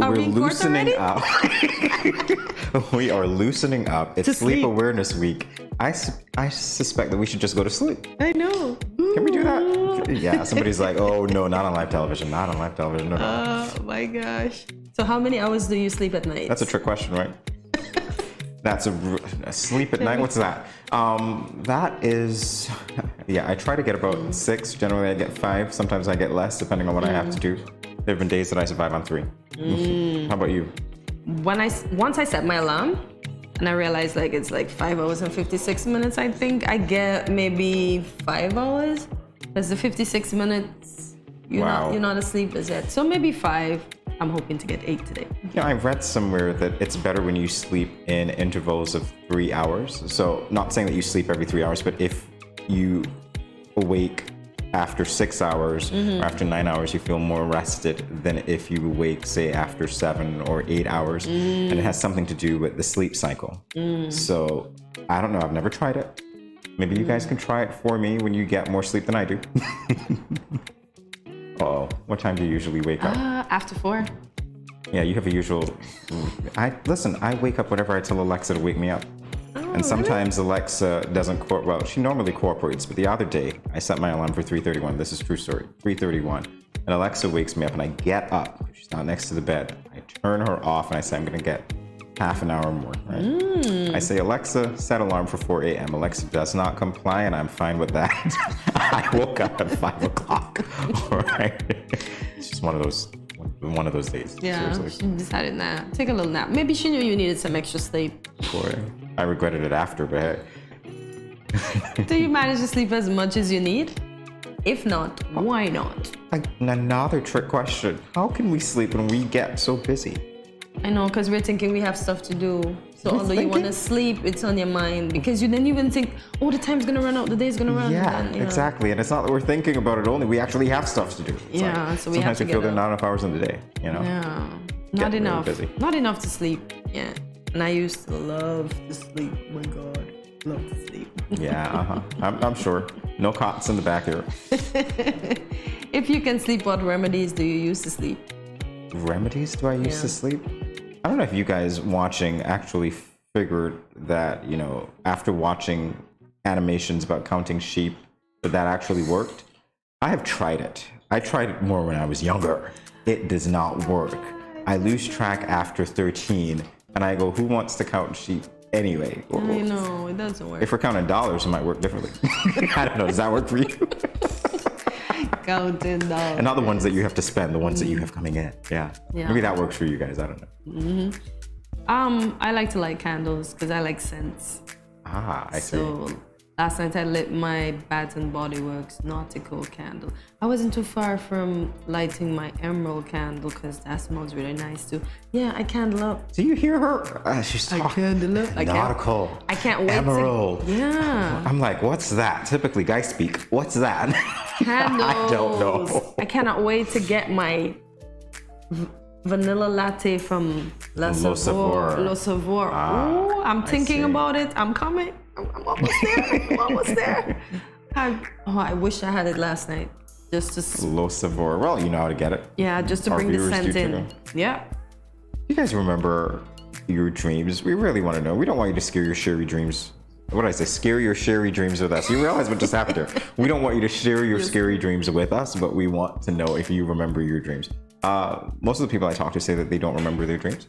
Are We're we in court loosening already? up. We are loosening up. It's Sleep Awareness Week. I suspect that we should just go to sleep. I know. Can we do that? Yeah, somebody's like, oh, no, not on live television. Not on live television. No. Oh my gosh. So how many hours do you sleep at night? That's a trick question, right? That's a sleep at night. What's that? That is, yeah, I try to get about 6. Generally, I get 5. Sometimes I get less, depending on what I have to do. There have been days that I survive on 3. How about you? Once I set my alarm, and I realized like it's like 5 hours and 56 minutes, I think I get maybe 5 hours. Because the 56 minutes, you're not asleep as yet. So maybe 5. I'm hoping to get 8 today. Yeah, I read somewhere that it's better when you sleep in intervals of 3 hours. So not saying that you sleep every 3 hours, but if you awake after 6 hours or after 9 hours, you feel more rested than if you awake, say, after 7 or 8 hours. And it has something to do with the sleep cycle. So I don't know. I've never tried it. Maybe you guys can try it for me when you get more sleep than I do. Uh-oh. What time do you usually wake up? After 4. Yeah, you have a usual... I wake up whenever I tell Alexa to wake me up. And sometimes Alexa doesn't... Well, she normally cooperates, but the other day, I set my alarm for 3:31. This is true story. 3:31. And Alexa wakes me up and I get up. She's not next to the bed. I turn her off and I say, I'm going to get half an hour more, right? I say, Alexa, set alarm for 4 a.m. Alexa does not comply, and I'm fine with that. I woke up at 5 o'clock. All right. It's just one of those days. Yeah, seriously. she decided, nah, take a little nap. Maybe she knew you needed some extra sleep. Boy, I regretted it after, but hey. Do you manage to sleep as much as you need? If not, why not? Another trick question. How can we sleep when we get so busy? I know, because we're thinking we have stuff to do. So although you want to sleep, it's on your mind because you didn't even think, oh, the time's going to run out, the day's going to run. Yeah, and then, exactly. And it's not that we're thinking about it only. We actually have stuff to do. It's yeah, like, so we have sometimes to we feel there are not enough hours in the day, you know? Yeah, not Getting enough. really busy. Not enough to sleep. Yeah. And I used to love to sleep. Oh my God. Love to sleep. Yeah, I'm sure. No cots in the back here. If you can sleep, what remedies do you use to sleep? Remedies do I use to sleep? I don't know if you guys watching actually figured that, you know, after watching animations about counting sheep, that actually worked. I have tried it. I tried it more when I was younger. It does not work. I lose track after 13, and I go, who wants to count sheep anyway? I know, it doesn't work. If we're counting dollars, it might work differently. I don't know. Does that work for you? Counting dollars. And not the ones that you have to spend, the ones that you have coming in. Yeah. Yeah. Maybe that works for you guys. I don't know. I like to light candles because I like scents. Ah, I see. So last night I lit my Bath and Body Works nautical candle. I wasn't too far from lighting my emerald candle because that smells really nice too. Yeah, I candle up. Do you hear her? She's talking. Candle up. Nautical. I can't wait. Emerald. Yeah. I'm like, what's that? Typically, guys speak. What's that? Candles. I don't know. I cannot wait to get my vanilla latte from La Savoir. Ooh, I'm thinking about it. I'm coming. I'm almost there. I'm almost there. I wish I had it last night. Just to... Lo Savoir. Well, you know how to get it. Yeah, just to Our bring the viewers scent do in. too. Yeah. You guys remember your dreams? We really want to know. We don't want you to scare your sherry dreams. What did I say? Scare your sherry dreams with us. You realize what just happened here. We don't want you to share your scary dreams with us, but we want to know if you remember your dreams. Most of the people I talk to say that they don't remember their dreams.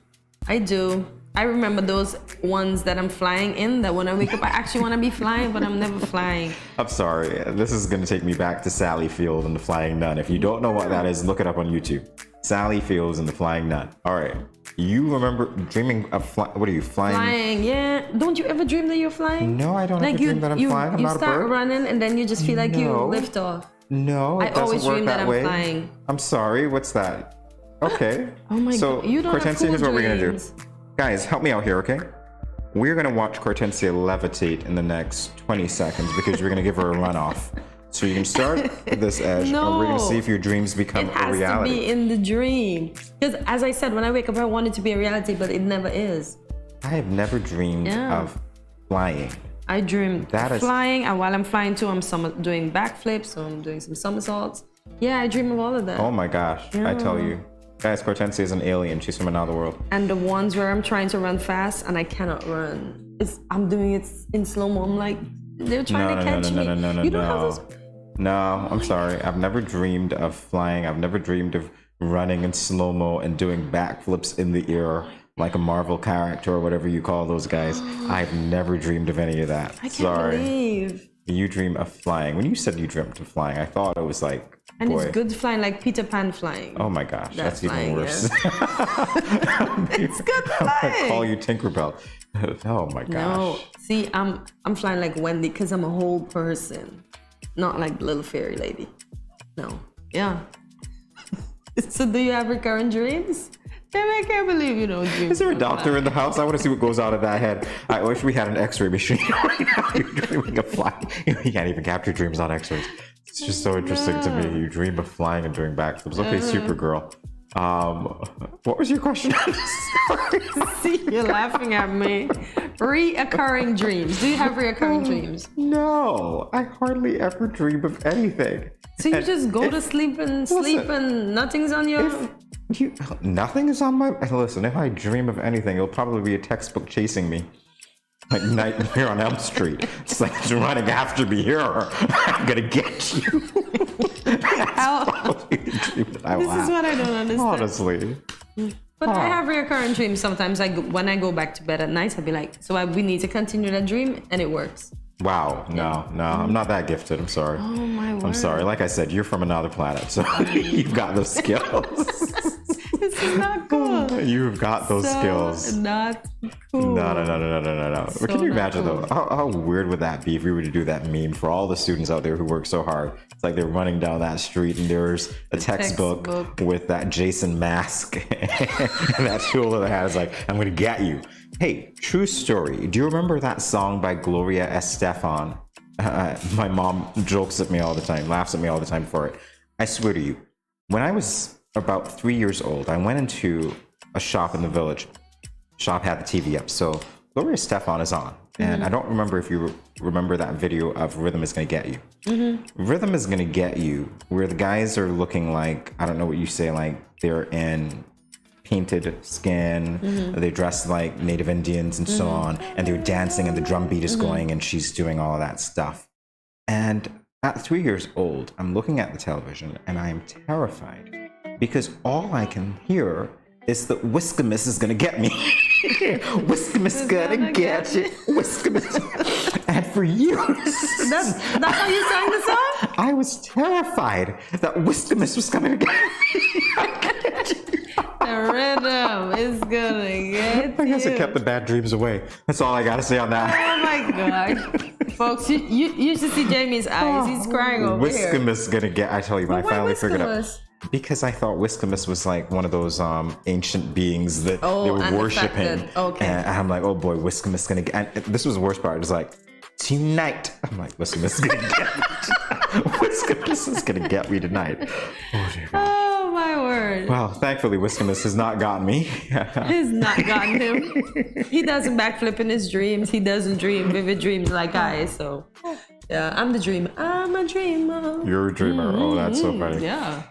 I do. I remember those ones that I'm flying in, that when I wake up, I actually want to be flying, but I'm never flying. I'm sorry. This is going to take me back to Sally Field and the Flying Nun. If you don't know what that is, look it up on YouTube. Sally Fields and the Flying Nun. All right. You remember dreaming of what are you, flying? Flying, yeah. Don't you ever dream that you're flying? No, I don't ever dream that I'm flying. I'm not a bird. You start running and then you just feel like you lift off. No, it I always doesn't work dream that I'm way. flying. I'm sorry. What's that? Okay. Oh my so, God. You don't have Kortensia, cool here's what we're going to do. dreams. Guys, help me out here, okay? We're going to watch Kortensia levitate in the next 20 seconds because we're going to give her a runoff. So you can start at this edge, and we're going to see if your dreams become a reality. It has to be in the dream. Because as I said, when I wake up, I want it to be a reality, but it never is. I have never dreamed of flying. I dream That flying, and while I'm flying too, I'm doing backflips, so I'm doing some somersaults. Yeah, I dream of all of that. Oh my gosh, I tell you. Guys, Kortensia is an alien. She's from another world. And the ones where I'm trying to run fast and I cannot run. I'm doing it in slow-mo. I'm like, they're trying to catch me. You don't have those... No, I'm sorry. I've never dreamed of flying. I've never dreamed of running in slow-mo and doing backflips in the air like a Marvel character or whatever you call those guys. I've never dreamed of any of that. I can't believe. You dream of flying. When you said you dreamt of flying, I thought it was like, and it's good flying, like Peter Pan flying. Oh my gosh, that's flying, even worse. Yeah. It's good flying. I'm gonna call you Tinkerbell. Oh my gosh. No, see, I'm flying like Wendy because I'm a whole person, not like the little fairy lady. No, yeah. So do you have recurrent dreams? I can't believe you don't dream. Is there a doctor in the house? I want to see what goes on in that head. I wish we had an X-ray machine right now. You're dreaming of flying. You can't even capture dreams on X-rays. It's just so interesting to me. You dream of flying and doing backflips. Okay, Supergirl. What was your question? See, you're laughing at me. Reoccurring dreams. Do you have reoccurring dreams? No, I hardly ever dream of anything. So you just go to sleep and sleep and nothing's on your... Nothing is on my... Listen, if I dream of anything, it'll probably be a textbook chasing me. Like Nightmare on Elm Street. It's like it's running after me here. I'm gonna get you. This is what I don't understand. Honestly. But I have recurrent dreams sometimes. When I go back to bed at night, I'll be like, so we need to continue that dream, and it works. Wow, no, I'm not that gifted. I'm sorry. Oh my word. I'm sorry. Like I said, you're from another planet, so you've got those skills. This is not cool. You've got those skills. Not cool. No. So Can you imagine cool. though? How weird would that be if we were to do that meme for all the students out there who work so hard? It's like they're running down that street and there's a textbook with that Jason mask and that tool that has like, I'm gonna get you. Hey, true story. Do you remember that song by Gloria Estefan? My mom jokes at me all the time, laughs at me all the time for it. I swear to you, when I was about 3 years old, I went into a shop in the village. Shop had the TV up, so Gloria Estefan is on. And I don't remember if you remember that video of Rhythm is Gonna Get You. Rhythm is Gonna Get You, where the guys are looking like, I don't know what you say, like they're in painted skin, they dress like Native Indians and so on, and they're dancing and the drum beat is going and she's doing all of that stuff. And at 3 years old, I'm looking at the television and I am terrified because all I can hear is that Whiskamus is gonna get me. Whiskamus gonna get you. Whiskamus. And for years. That's how you sang the song? I was terrified that Whiskamus was coming to get me. The rhythm is gonna get I guess you. it kept the bad dreams away. That's all I gotta say on that. Oh my God. Folks, you should see Jamie's eyes. He's crying over here. Whiskamus is gonna get, I tell you, when I finally figured out. Whiskamus? Because I thought Whiskamus was like one of those ancient beings that they were worshiping. And I'm like, oh boy, Whiskamus is gonna get, and this was the worst part. It was like, tonight. I'm like, Whiskamus is gonna get me. Whiskamus is gonna get me tonight. Oh dear God. Oh my word. Well, thankfully, Whiskamus has not gotten me. He's not gotten him. He doesn't backflip in his dreams. He doesn't dream vivid dreams like I. So, yeah, I'm the dreamer. I'm a dreamer. You're a dreamer. Oh, that's so funny. Yeah.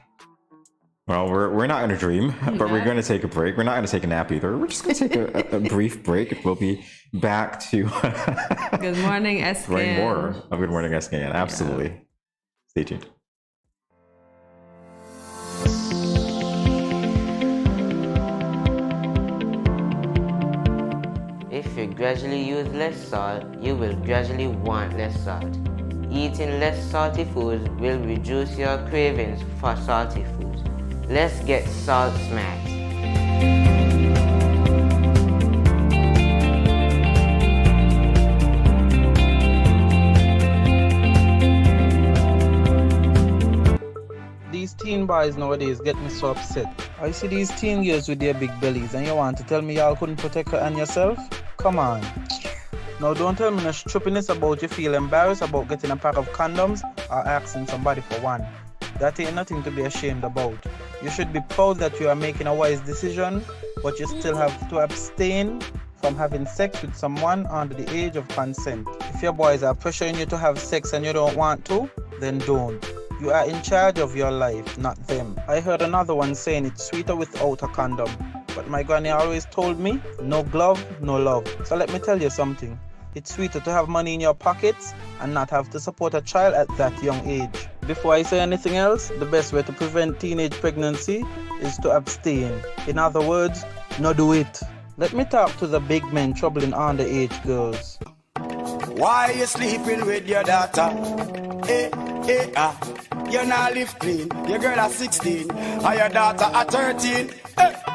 Well, we're not in a dream, but we're going to take a break. We're not going to take a nap either. We're just going to take a brief break. We'll be back to Good Morning SKN. bring more of Good Morning SKN. Absolutely. Yeah. Stay tuned. If you gradually use less salt, you will gradually want less salt. Eating less salty foods will reduce your cravings for salty foods. Let's get salt smacked. These teen boys nowadays get me so upset. I see these teen girls with their big bellies and you want to tell me y'all couldn't protect her and yourself? Come on. Now don't tell me no stupidness about you feel embarrassed about getting a pack of condoms or asking somebody for one. That ain't nothing to be ashamed about. You should be proud that you are making a wise decision, but you still have to abstain from having sex with someone under the age of consent. If your boys are pressuring you to have sex and you don't want to, then don't. You are in charge of your life, not them. I heard another one saying it's sweeter without a condom. But my granny always told me, no glove, no love. So let me tell you something. It's sweeter to have money in your pockets and not have to support a child at that young age. Before I say anything else, the best way to prevent teenage pregnancy is to abstain. In other words, no do it. Let me talk to the big men troubling underage girls. Why you sleeping with your daughter? You not live clean. Your girl at 16 and your daughter at 13.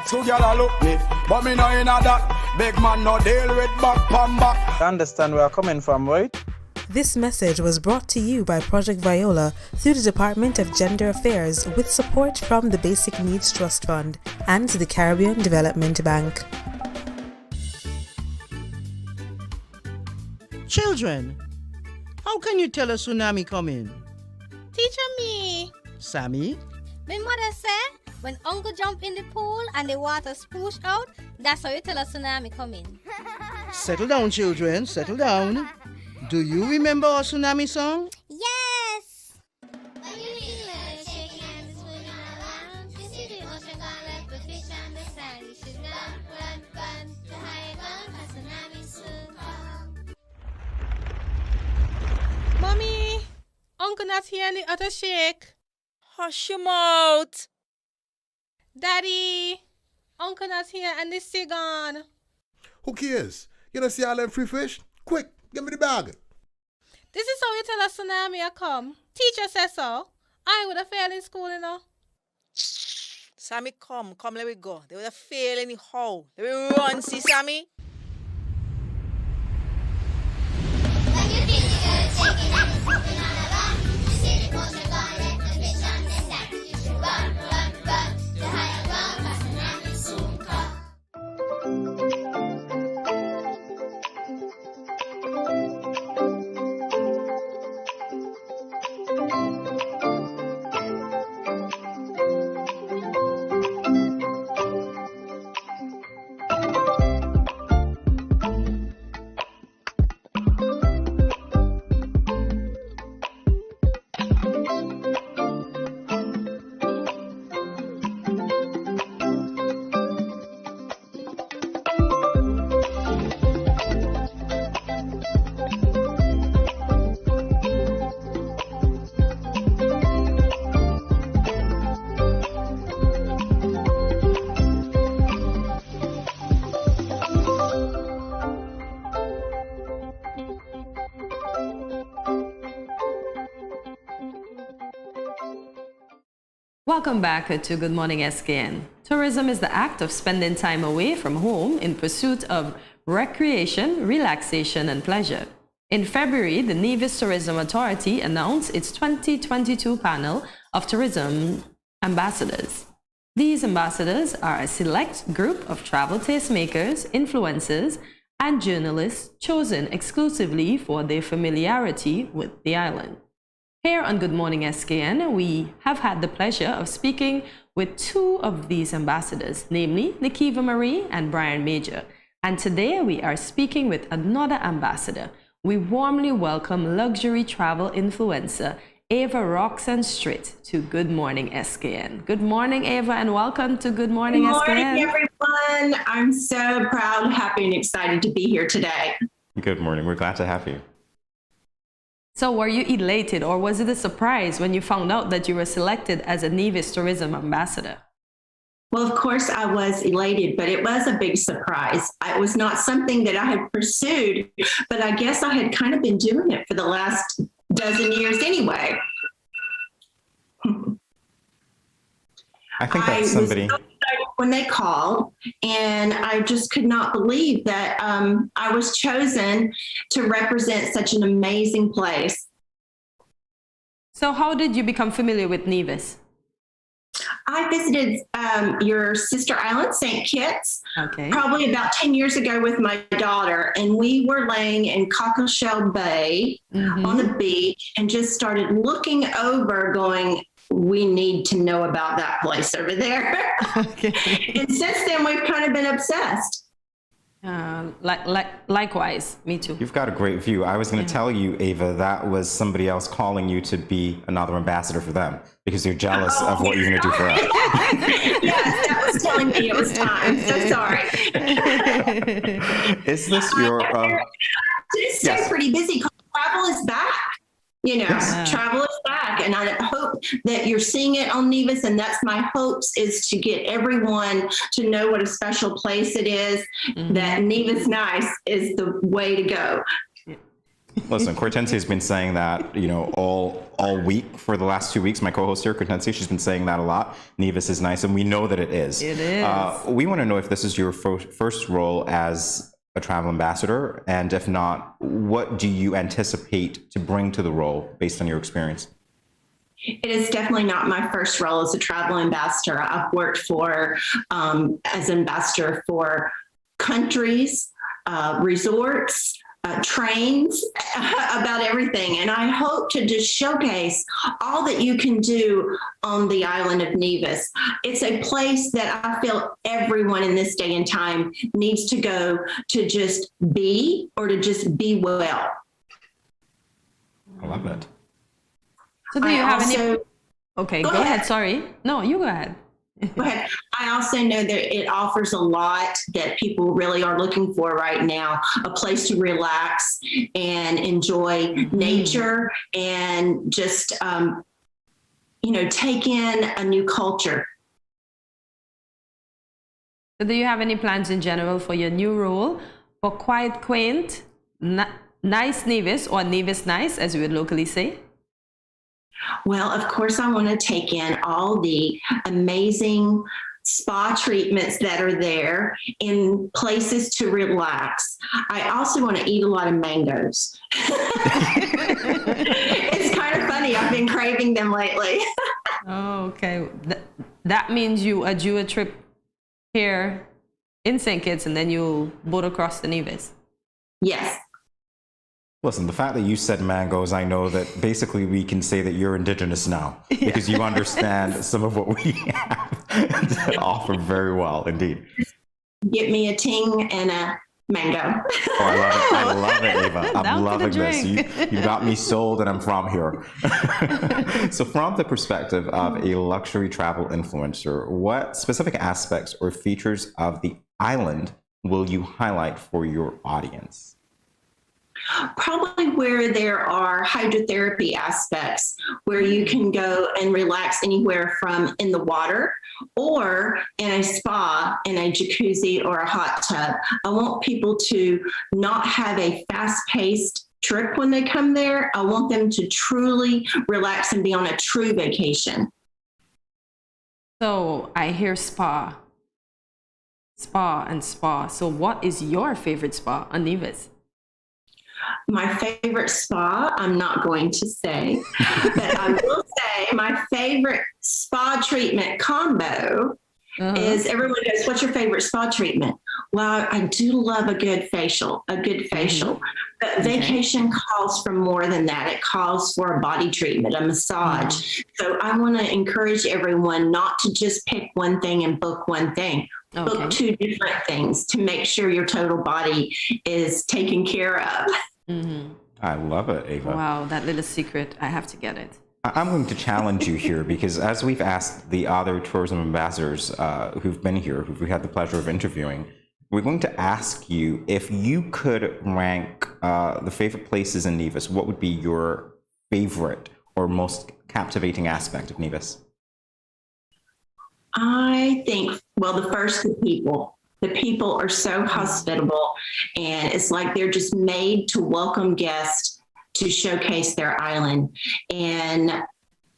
So girl a look me, but me no inna that. Big man no deal with back pan back. You understand where I'm coming from, right? This message was brought to you by Project Viola through the Department of Gender Affairs with support from the Basic Needs Trust Fund and the Caribbean Development Bank. Children, how can you tell a tsunami coming? Teacher me. Sammy? My mother said, when uncle jump in the pool and the water spoosh out, that's how you tell a tsunami coming. Settle down, children, settle down. Do you remember our tsunami song? Yes! Mommy, Uncle not here in the other shake. Hush your mouth. Daddy, Uncle not here and the sea gone. Who cares? You don't see all them free fish? Quick, give me the bag. This is how you tell a tsunami I come. Teacher says so. I would have failed in school, you know. Sammy, come, let me go. They would have failed anyhow. Let me run, see Sammy. Welcome back to Good Morning SKN. Tourism is the act of spending time away from home in pursuit of recreation, relaxation, and pleasure. In February, the Nevis Tourism Authority announced its 2022 panel of tourism ambassadors. These ambassadors are a select group of travel tastemakers, influencers, and journalists chosen exclusively for their familiarity with the island. Here on Good Morning SKN, we have had the pleasure of speaking with two of these ambassadors, namely Nikiva Marie and Brian Major. And today we are speaking with another ambassador. We warmly welcome luxury travel influencer Ava Roxanne Street to Good Morning SKN. Good morning, Ava, and welcome to Good Morning SKN. Good morning, everyone. I'm so proud, happy, and excited to be here today. Good morning. We're glad to have you. So were you elated, or was it a surprise when you found out that you were selected as a Nevis Tourism Ambassador? Well, of course I was elated, but it was a big surprise. It was not something that I had pursued, but I guess I had kind of been doing it for the last dozen years anyway. I think that's somebody... when they called, and I just could not believe that I was chosen to represent such an amazing place. So how did you become familiar with Nevis? I visited your sister island, St. Kitts, probably about 10 years ago with my daughter, and we were laying in Cockleshell Bay on the beach and just started looking over going, we need to know about that place over there. And since then, we've kind of been obsessed. Likewise, me too. You've got a great view. I was going to tell you, Ava, that was somebody else calling you to be another ambassador for them because you're jealous of what you're going to do for us. Yes, that was telling me it was time. So sorry. Is this your... It's still pretty busy. Travel is back. You know, travel is back, and I hope that you're seeing it on Nevis, and that's my hopes, is to get everyone to know what a special place it is, that Nevis Nice is the way to go. Listen, Kortensia has been saying that, you know, all week for the last 2 weeks. My co-host here, Kortensia, she's been saying that a lot. Nevis is nice, and we know that it is. It is. We want to know if this is your first role as a travel ambassador, and if not, what do you anticipate to bring to the role based on your experience? It is definitely not my first role as a travel ambassador. I've worked for as ambassador for countries, resorts, trains, about everything. And I hope to just showcase all that you can do on the island of Nevis. It's a place that I feel everyone in this day and time needs to go to just be, or to just be well. I love it. So do you have any... Okay, go ahead. Sorry. No, you go ahead. Go ahead. I also know that it offers a lot that people really are looking for right now, a place to relax and enjoy nature and just, you know, take in a new culture. So do you have any plans in general for your new role for quite quaint, nice Nevis, or Nevis nice, as we would locally say? Well, of course, I want to take in all the amazing spa treatments that are there in places to relax. I also want to eat a lot of mangoes. It's kind of funny. I've been craving them lately. Oh, okay. That means you do a trip here in St. Kitts and then you'll boat across the Nevis. Yes. Listen, the fact that you said mangoes, I know that basically we can say that you're indigenous now because you understand some of what we have to offer very well indeed. Get me a ting and a mango. Oh, I love it, Ava. I'm loving this. You got me sold and I'm from here. So from the perspective of a luxury travel influencer, what specific aspects or features of the island will you highlight for your audience? Probably where there are hydrotherapy aspects, where you can go and relax anywhere from in the water or in a spa, in a jacuzzi or a hot tub. I want people to not have a fast-paced trip when they come there. I want them to truly relax and be on a true vacation. So I hear spa. Spa and spa. So what is your favorite spa on Nevis? My favorite spa, I'm not going to say, but I will say my favorite spa treatment combo is, everyone goes, what's your favorite spa treatment? Well, I do love a good facial. But vacation calls for more than that. It calls for a body treatment, a massage. So I want to encourage everyone not to just pick one thing and book one thing. Book two different things to make sure your total body is taken care of. I love it, Ava. Wow, that little secret, I have to get it. I'm going to challenge you here because as we've asked the other tourism ambassadors who've been here, who we had the pleasure of interviewing, we're going to ask you if you could rank the favorite places in Nevis, what would be your favorite or most captivating aspect of Nevis? I think, well, the first, the people. The people are so hospitable, and it's like they're just made to welcome guests to showcase their island. And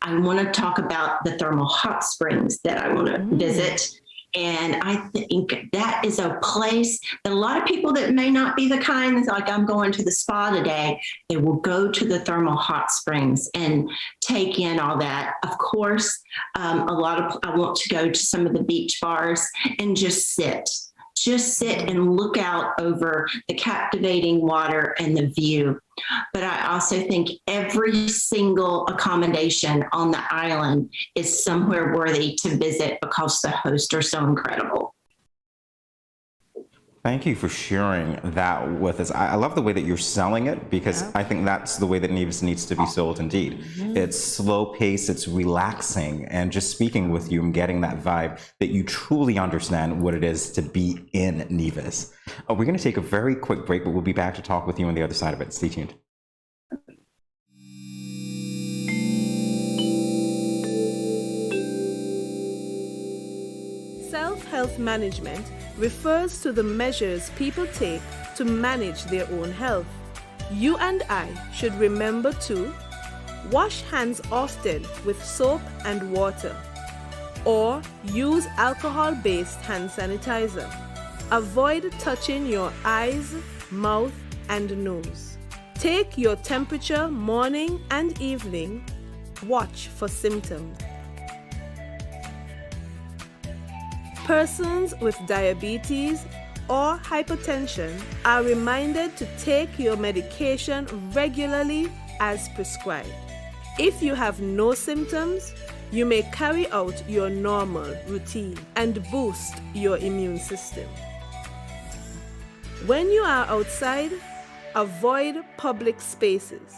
I want to talk about the thermal hot springs that I want to visit. And I think that is a place that a lot of people that may not be the kind that's like, I'm going to the spa today, they will go to the thermal hot springs and take in all that. Of course, I want to go to some of the beach bars and just sit and look out over the captivating water and the view. But I also think every single accommodation on the island is somewhere worthy to visit because the hosts are so incredible. Thank you for sharing that with us. I love the way that you're selling it because I think that's the way that Nevis needs to be sold indeed. It's slow pace, it's relaxing, and just speaking with you and getting that vibe that you truly understand what it is to be in Nevis. We're going to take a very quick break, but we'll be back to talk with you on the other side of it. Stay tuned. Self-health management refers to the measures people take to manage their own health. You and I should remember to wash hands often with soap and water, or use alcohol-based hand sanitizer. Avoid touching your eyes, mouth, and nose. Take your temperature morning and evening. Watch for symptoms. Persons with diabetes or hypertension are reminded to take your medication regularly as prescribed. If you have no symptoms, you may carry out your normal routine and boost your immune system. When you are outside, avoid public spaces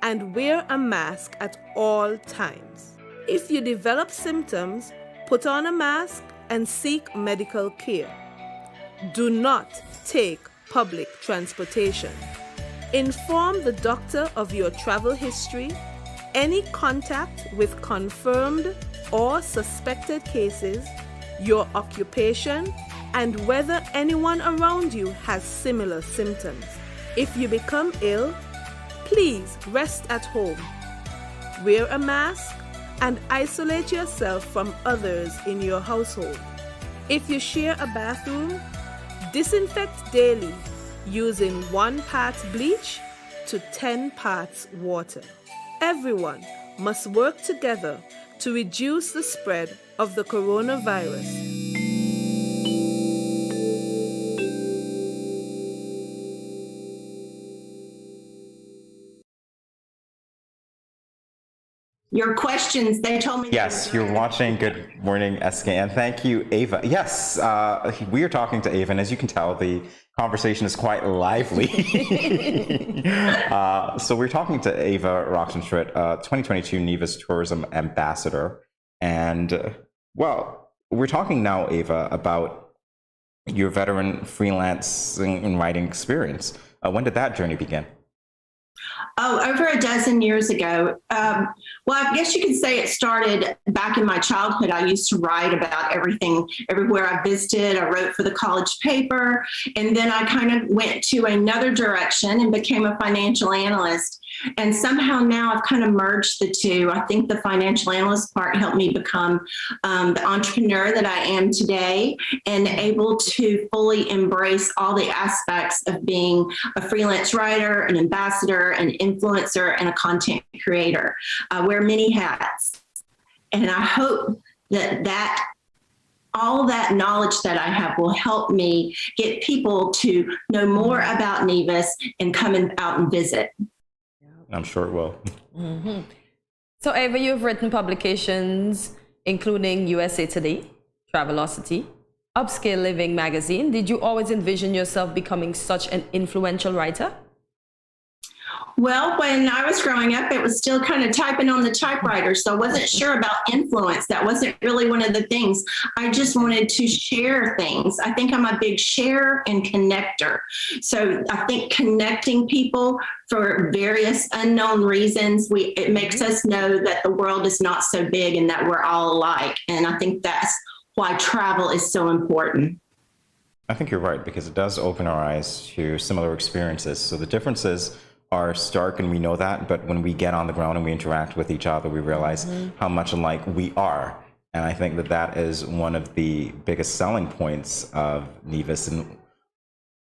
and wear a mask at all times. If you develop symptoms, put on a mask and seek medical care. Do not take public transportation. Inform the doctor of your travel history, any contact with confirmed or suspected cases, your occupation, and whether anyone around you has similar symptoms. If you become ill, please rest at home. Wear a mask and isolate yourself from others in your household. If you share a bathroom, disinfect daily using 1 part bleach to 10 parts water. Everyone must work together to reduce the spread of the coronavirus. Your questions, they told me. Yes, you're watching Good Morning SKN. Thank you, Ava. Yes, we are talking to Ava, and as you can tell, the conversation is quite lively. So we're talking to Ava Roxenschritt, 2022 Nevis Tourism Ambassador. And, well, we're talking now, Ava, about your veteran freelancing and writing experience. When did that journey begin? Oh, over a dozen years ago. Well, I guess you could say it started back in my childhood. I used to write about everything, everywhere I visited. I wrote for the college paper. And then I kind of went to another direction and became a financial analyst. And somehow now I've kind of merged the two. I think the financial analyst part helped me become the entrepreneur that I am today and able to fully embrace all the aspects of being a freelance writer, an ambassador, an influencer, and a content creator. I wear many hats. And I hope that all that knowledge that I have will help me get people to know more about Nevis and come out and visit. I'm sure it will. Mm-hmm. So, Ava, you've written publications including USA Today, Travelocity, Upscale Living magazine. Did you always envision yourself becoming such an influential writer? Well, when I was growing up, it was still kind of typing on the typewriter, so I wasn't sure about influence. That wasn't really one of the things. I just wanted to share things. I think I'm a big sharer and connector. So I think connecting people for various unknown reasons, it makes us know that the world is not so big and that we're all alike. And I think that's why travel is so important. I think you're right, because it does open our eyes to similar experiences. So the differences are stark, and we know that, but when we get on the ground and we interact with each other, we realize how much alike we are. And I think that that is one of the biggest selling points of Nevis. And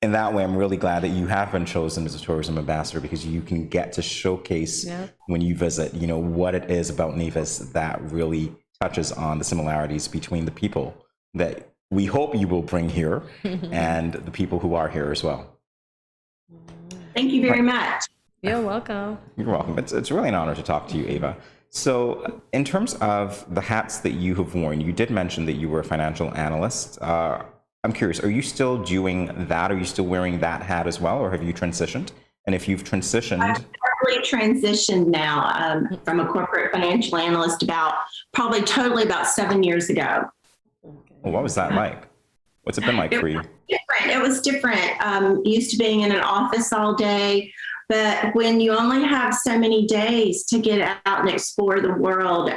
in that way, I'm really glad that you have been chosen as a tourism ambassador, because you can get to showcase when you visit, you know, what it is about Nevis that really touches on the similarities between the people that we hope you will bring here and the people who are here as well. Thank you very much. You're welcome. You're welcome. It's really an honor to talk to you, Ava. So in terms of the hats that you have worn, you did mention that you were a financial analyst. I'm curious, are you still doing that? Are you still wearing that hat as well, or have you transitioned? And if you've transitioned... I've totally transitioned now from a corporate financial analyst probably totally about 7 years ago. Well, what was that like? What's it been like for you? It was different. Used to being in an office all day, but when you only have so many days to get out and explore the world,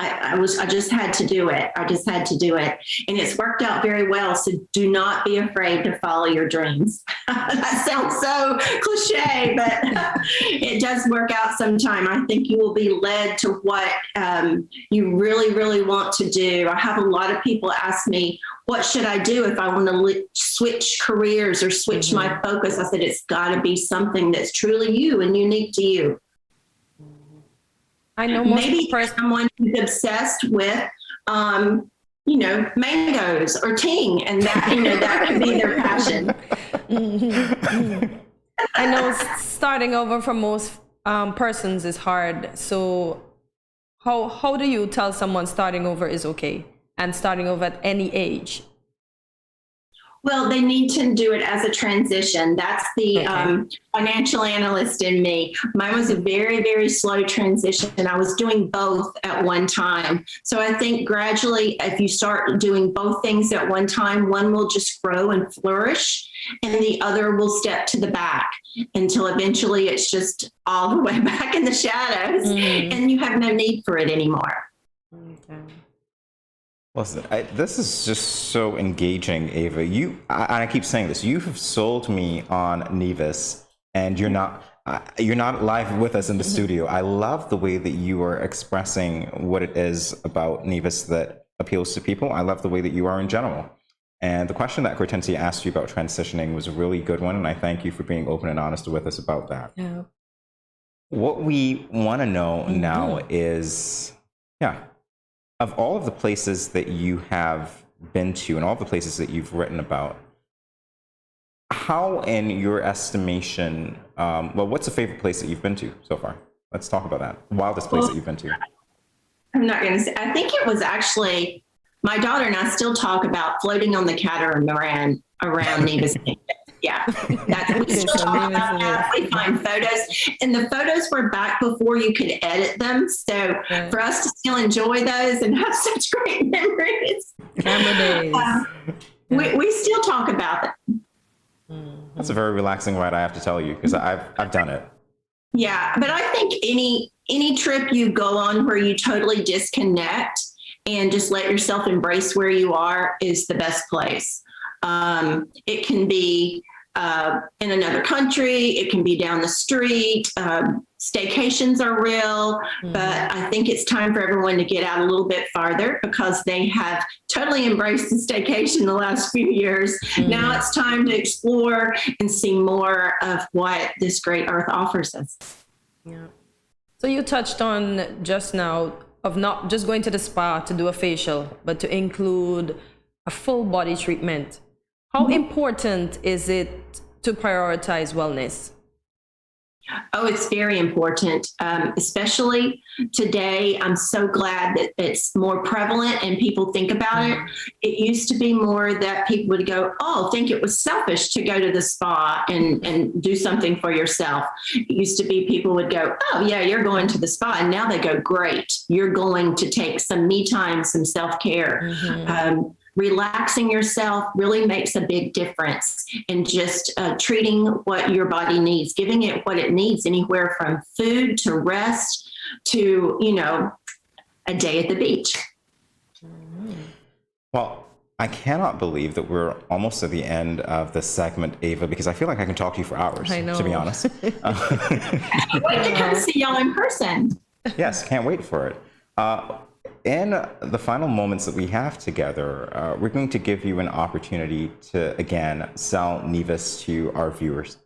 I just had to do it. I just had to do it. And it's worked out very well. So do not be afraid to follow your dreams. That sounds so cliche, but it does work out sometime. I think you will be led to what you really, really want to do. I have a lot of people ask me, what should I do if I want to switch careers or switch my focus? I said, it's got to be something that's truly you and unique to you. I know maybe someone who's obsessed with, mangoes or ting, and that, that could be their passion. I know starting over for most persons is hard. So how do you tell someone starting over is okay and starting over at any age? Well, they need to do it as a transition. That's the financial analyst in me. Mine was a very, very slow transition. I was doing both at one time. So I think gradually, if you start doing both things at one time, one will just grow and flourish, and the other will step to the back until eventually it's just all the way back in the shadows, and you have no need for it anymore. Okay. Listen, this is just so engaging, Ava. I keep saying this. You have sold me on Nevis, and you're not live with us in the studio. I love the way that you are expressing what it is about Nevis that appeals to people. I love the way that you are in general. And the question that Kortensia asked you about transitioning was a really good one, and I thank you for being open and honest with us about that. Yeah. What we want to know now is, of all of the places that you have been to and all the places that you've written about, how, in your estimation, what's a favorite place that you've been to so far? Let's talk about that. Wildest place that you've been to. I'm not going to say. I think it was actually, my daughter and I still talk about floating on the catamaran around Nevis. Yeah, we still talk about that. We find photos, and the photos were back before you could edit them. So for us to still enjoy those and have such great memories, camera days. We still talk about that. That's a very relaxing ride, I have to tell you, because I've done it. Yeah, but I think any trip you go on where you totally disconnect and just let yourself embrace where you are is the best place. It can be in another country, it can be down the street. Staycations are real, but I think it's time for everyone to get out a little bit farther because they have totally embraced the staycation the last few years. Now it's time to explore and see more of what this great earth offers us. Yeah. So you touched on just now of not just going to the spa to do a facial, but to include a full body treatment. How important is it to prioritize wellness? Oh, it's very important, especially today. I'm so glad that it's more prevalent and people think about it. It used to be more that people would go, oh, think it was selfish to go to the spa and do something for yourself. It used to be people would go, oh, yeah, you're going to the spa. And now they go, great, you're going to take some me time, some self-care. Relaxing yourself really makes a big difference in just treating what your body needs, giving it what it needs, anywhere from food to rest to, a day at the beach. Well, I cannot believe that we're almost at the end of this segment, Ava, because I feel like I can talk to you for hours, I know. to be honest. I wait to come see y'all in person. Yes, can't wait for it. In the final moments that we have together, we're going to give you an opportunity to, again, sell Nevis to our viewers.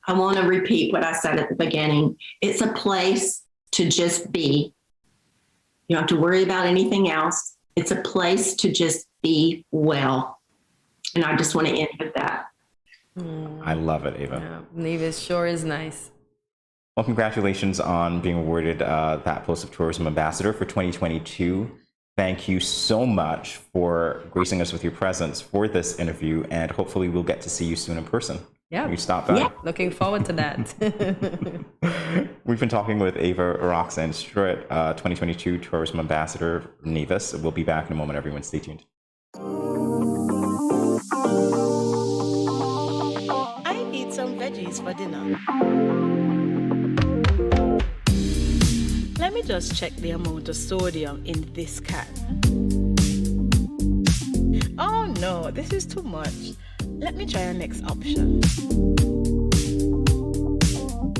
I want to repeat what I said at the beginning. It's a place to just be. You don't have to worry about anything else. It's a place to just be well. And I just want to end with that. I love it, Ava. Yeah, Nevis sure is nice. Well, congratulations on being awarded that post of Tourism Ambassador for 2022. Thank you so much for gracing us with your presence for this interview, and hopefully we'll get to see you soon in person. Yeah, you stop by. Yeah. Looking forward to that. We've been talking with Ava Roxanne Strutt, 2022 Tourism Ambassador for Nevis. We'll be back in a moment, everyone. Stay tuned. I eat some veggies for dinner. Let me just check the amount of sodium in this can. Oh no, this is too much. Let me try our next option.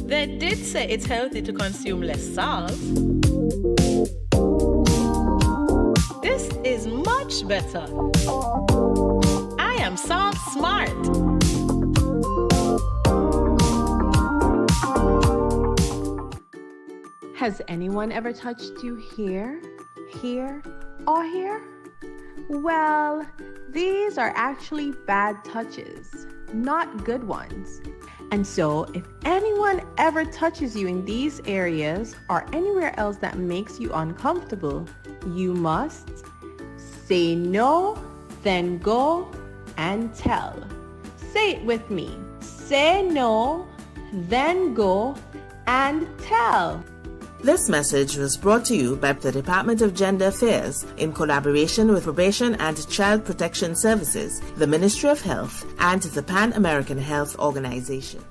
They did say it's healthy to consume less salt. This is much better. I am salt smart. Has anyone ever touched you here, or here? Well, these are actually bad touches, not good ones. And so, if anyone ever touches you in these areas or anywhere else that makes you uncomfortable, you must say no, then go and tell. Say it with me. Say no, then go and tell. This message was brought to you by the Department of Gender Affairs in collaboration with Probation and Child Protection Services, the Ministry of Health, and the Pan American Health Organization.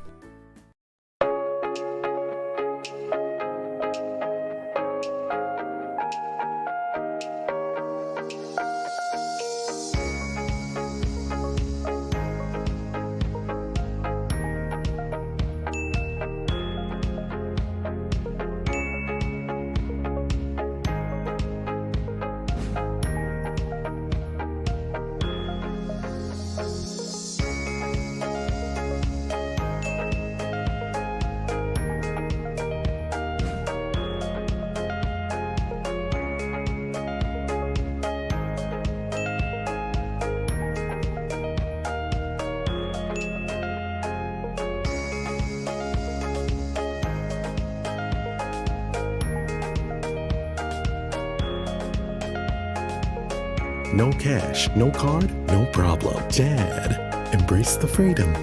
No cash, no card, no problem. Jad, embrace the freedom.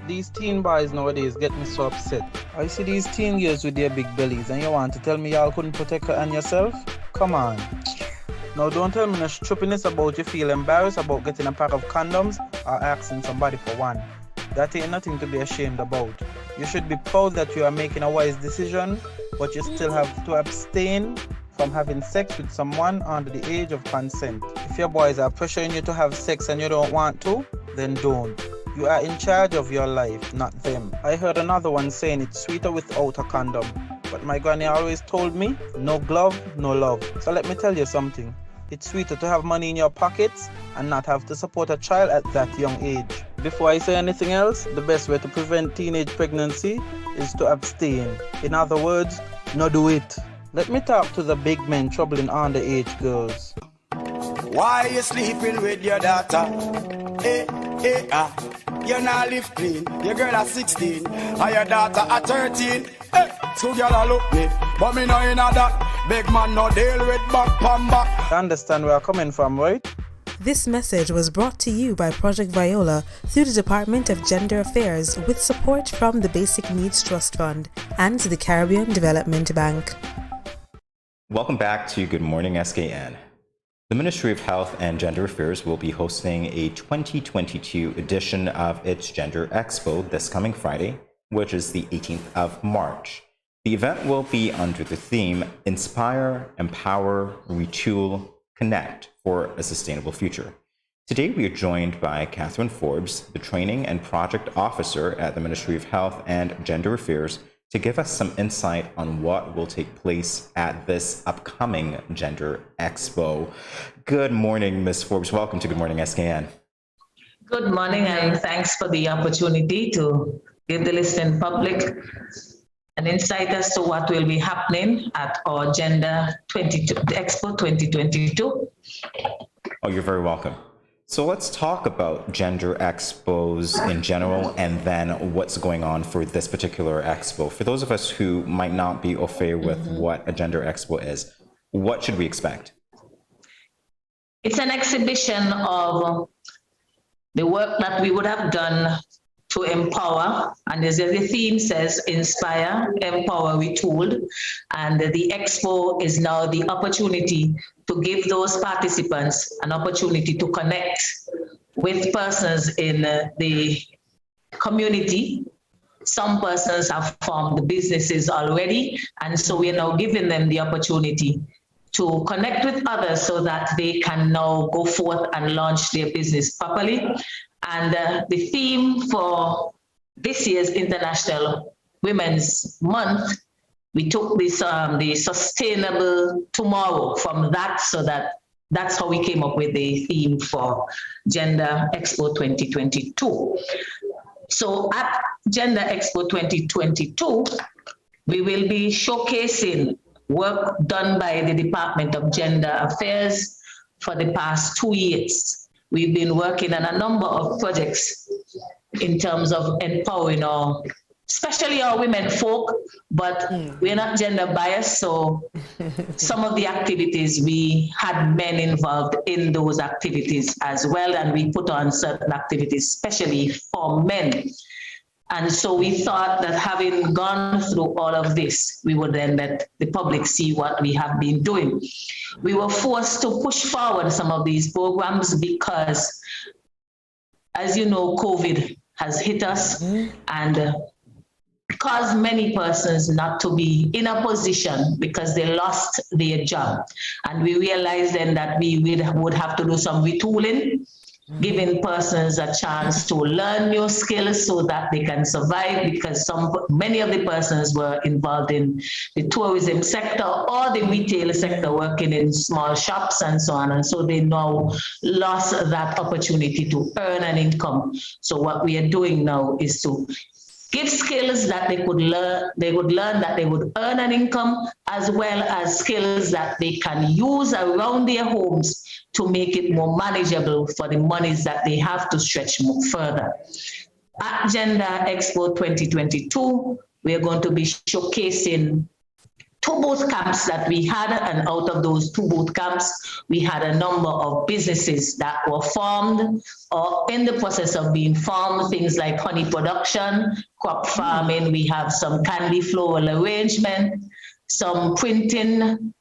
These teen boys nowadays get me so upset. I see these teen girls with their big bellies and you want to tell me y'all couldn't protect her and yourself? Come on. Now don't tell me no stupidness about you feel embarrassed about getting a pack of condoms or asking somebody for one. That ain't nothing to be ashamed about. You should be proud that you are making a wise decision, but you still have to abstain from having sex with someone under the age of consent. If your boys are pressuring you to have sex and you don't want to, then don't. You are in charge of your life, not them. I heard another one saying it's sweeter without a condom. But my granny always told me, no glove, no love. So let me tell you something. It's sweeter to have money in your pockets and not have to support a child at that young age. Before I say anything else, the best way to prevent teenage pregnancy is to abstain. In other words, no do it. Let me talk to the big men troubling underage girls. Why you sleeping with your daughter? You not live clean. Your girl at 16 and your daughter at 13. So girl look me, but me no in that. Big man no deal with back pan back. You understand where I'm coming from, right? This message was brought to you by Project Viola through the Department of Gender Affairs with support from the Basic Needs Trust Fund and the Caribbean Development Bank. Welcome back to Good Morning SKN. The Ministry of Health and Gender Affairs will be hosting a 2022 edition of its Gender Expo this coming Friday, which is the 18th of March. The event will be under the theme Inspire, Empower, Retool, Connect for a Sustainable Future. Today we are joined by Catherine Forbes, the Training and Project Officer at the Ministry of Health and Gender Affairs, to give us some insight on what will take place at this upcoming Gender Expo. Good morning, Ms. Forbes. Welcome to Good Morning SKN. Good morning, and thanks for the opportunity to give the listening public an insight as to what will be happening at our Gender Expo 2022. Oh, you're very welcome. So let's talk about gender expos in general and then what's going on for this particular expo. For those of us who might not be au fait with what a gender expo is, what should we expect? It's an exhibition of the work that we would have done to empower, and as the theme says, inspire, empower, retool. And the expo is now the opportunity to give those participants an opportunity to connect with persons in the community. Some persons have formed businesses already, and so we are now giving them the opportunity to connect with others so that they can now go forth and launch their business properly. And the theme for this year's International Women's Month, we took this the Sustainable Tomorrow from that, so that's how we came up with the theme for Gender Expo 2022. So at Gender Expo 2022, we will be showcasing work done by the Department of Gender Affairs for the past 2 years. We've been working on a number of projects in terms of empowering especially our women folk, but we're not gender biased, so some of the activities, we had men involved in those activities as well, and we put on certain activities, especially for men. And so we thought that having gone through all of this, we would then let the public see what we have been doing. We were forced to push forward some of these programs because, as you know, COVID has hit us and caused many persons not to be in a position because they lost their job. And we realized then that we would have to do some retooling, giving persons a chance to learn new skills so that they can survive, because many of the persons were involved in the tourism sector or the retail sector, working in small shops and so on. And so they now lost that opportunity to earn an income. So what we are doing now is to give skills that they would learn that they would earn an income, as well as skills that they can use around their homes to make it more manageable for the monies that they have to stretch more further. At Gender Expo 2022, we are going to be showcasing 2 boot camps that we had, and out of those 2 boot camps, we had a number of businesses that were formed or in the process of being formed, things like honey production, crop farming, we have some candy floral arrangement, some printing,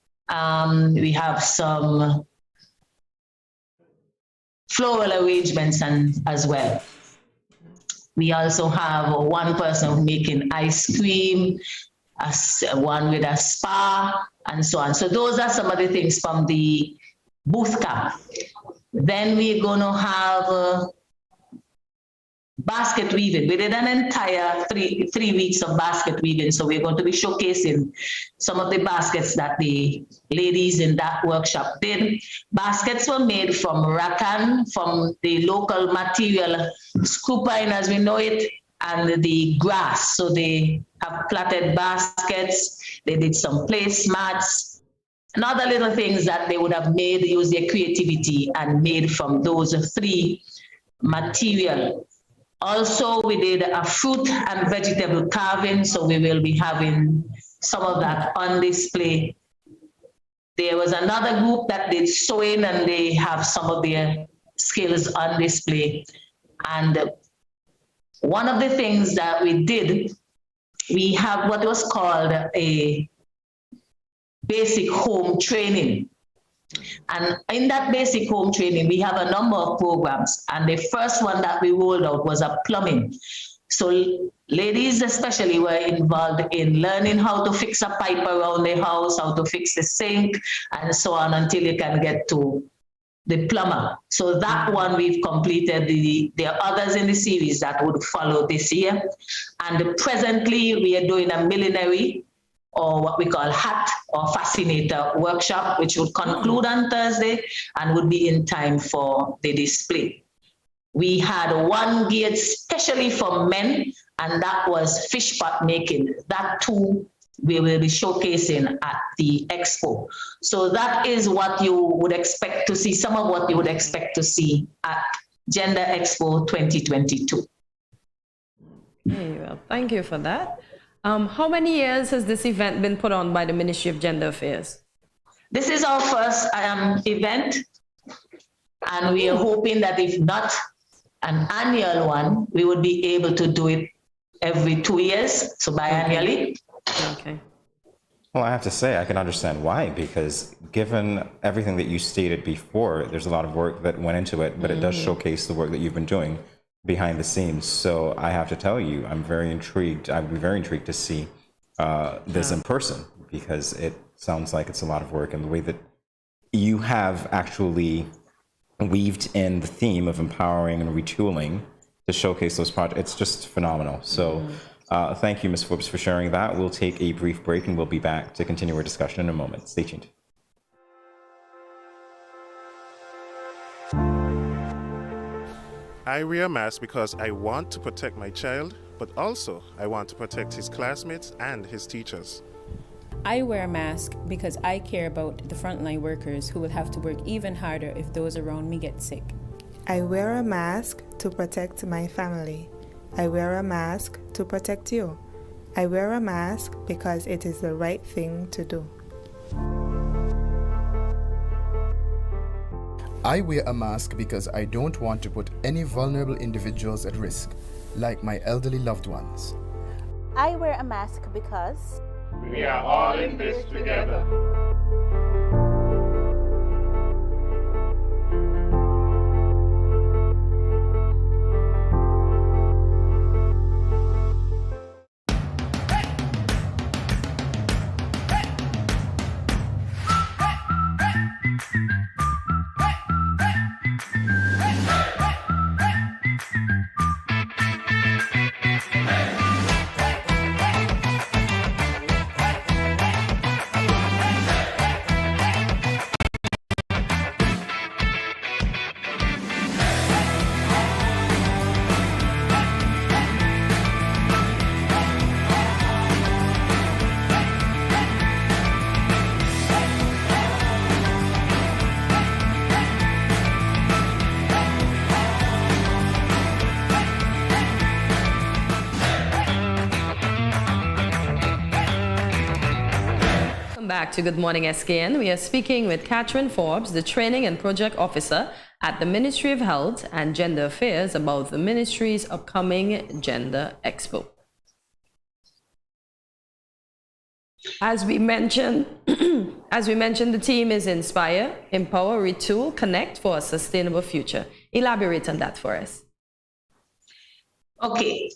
we have some floral arrangements as well. We also have one person making ice cream, one with a spa, and so on. So those are some of the things from the booth camp. Then we're going to have basket weaving. We did an entire three weeks of basket weaving. So we're going to be showcasing some of the baskets that the ladies in that workshop did. Baskets were made from rattan, from the local material, screw pine as we know it, and the grass. So they have plaited baskets, they did some placemats, and other little things that they would have made, use their creativity and made from those 3 material. Also, we did a fruit and vegetable carving, so we will be having some of that on display. There was another group that did sewing, and they have some of their skills on display. And one of the things that we did, we have what was called a basic home training. And in that basic home training, we have a number of programs. And the first one that we rolled out was a plumbing. So ladies especially were involved in learning how to fix a pipe around the house, how to fix the sink, and so on until you can get to the plumber. So that one we've completed. There are others in the series that would follow this year. And presently we are doing a millinery, or what we call hat or fascinator workshop, which would conclude on Thursday and would be in time for the display. We had one geared specially for men, and that was fish pot making. That too we will be showcasing at the expo. So that is what you would expect to see, some of what you would expect to see at Gender Expo 2022. Very well, thank you for that. How many years has this event been put on by the Ministry of Gender Affairs? This is our first event, and we are hoping that if not an annual one, we would be able to do it every 2 years, so biannually. Okay. Well, I have to say, I can understand why, because given everything that you stated before, there's a lot of work that went into it, but it does showcase the work that you've been doing behind the scenes. So I have to tell you, I'm very intrigued. I'd be very intrigued to see this in person, because it sounds like it's a lot of work, and the way that you have actually weaved in the theme of empowering and retooling to showcase those projects, it's just phenomenal. So thank you, Ms. Forbes, for sharing that. We'll take a brief break and we'll be back to continue our discussion in a moment. Stay tuned. I wear a mask because I want to protect my child, but also I want to protect his classmates and his teachers. I wear a mask because I care about the frontline workers who will have to work even harder if those around me get sick. I wear a mask to protect my family. I wear a mask to protect you. I wear a mask because it is the right thing to do. I wear a mask because I don't want to put any vulnerable individuals at risk, like my elderly loved ones. I wear a mask because we are all in this together. back to Good Morning SKN. We are speaking with Catherine Forbes, the Training and Project Officer at the Ministry of Health and Gender Affairs, about the ministry's upcoming Gender Expo. As we mentioned, the theme is Inspire, Empower, Retool, Connect for a Sustainable Future. Elaborate on that for us. Okay,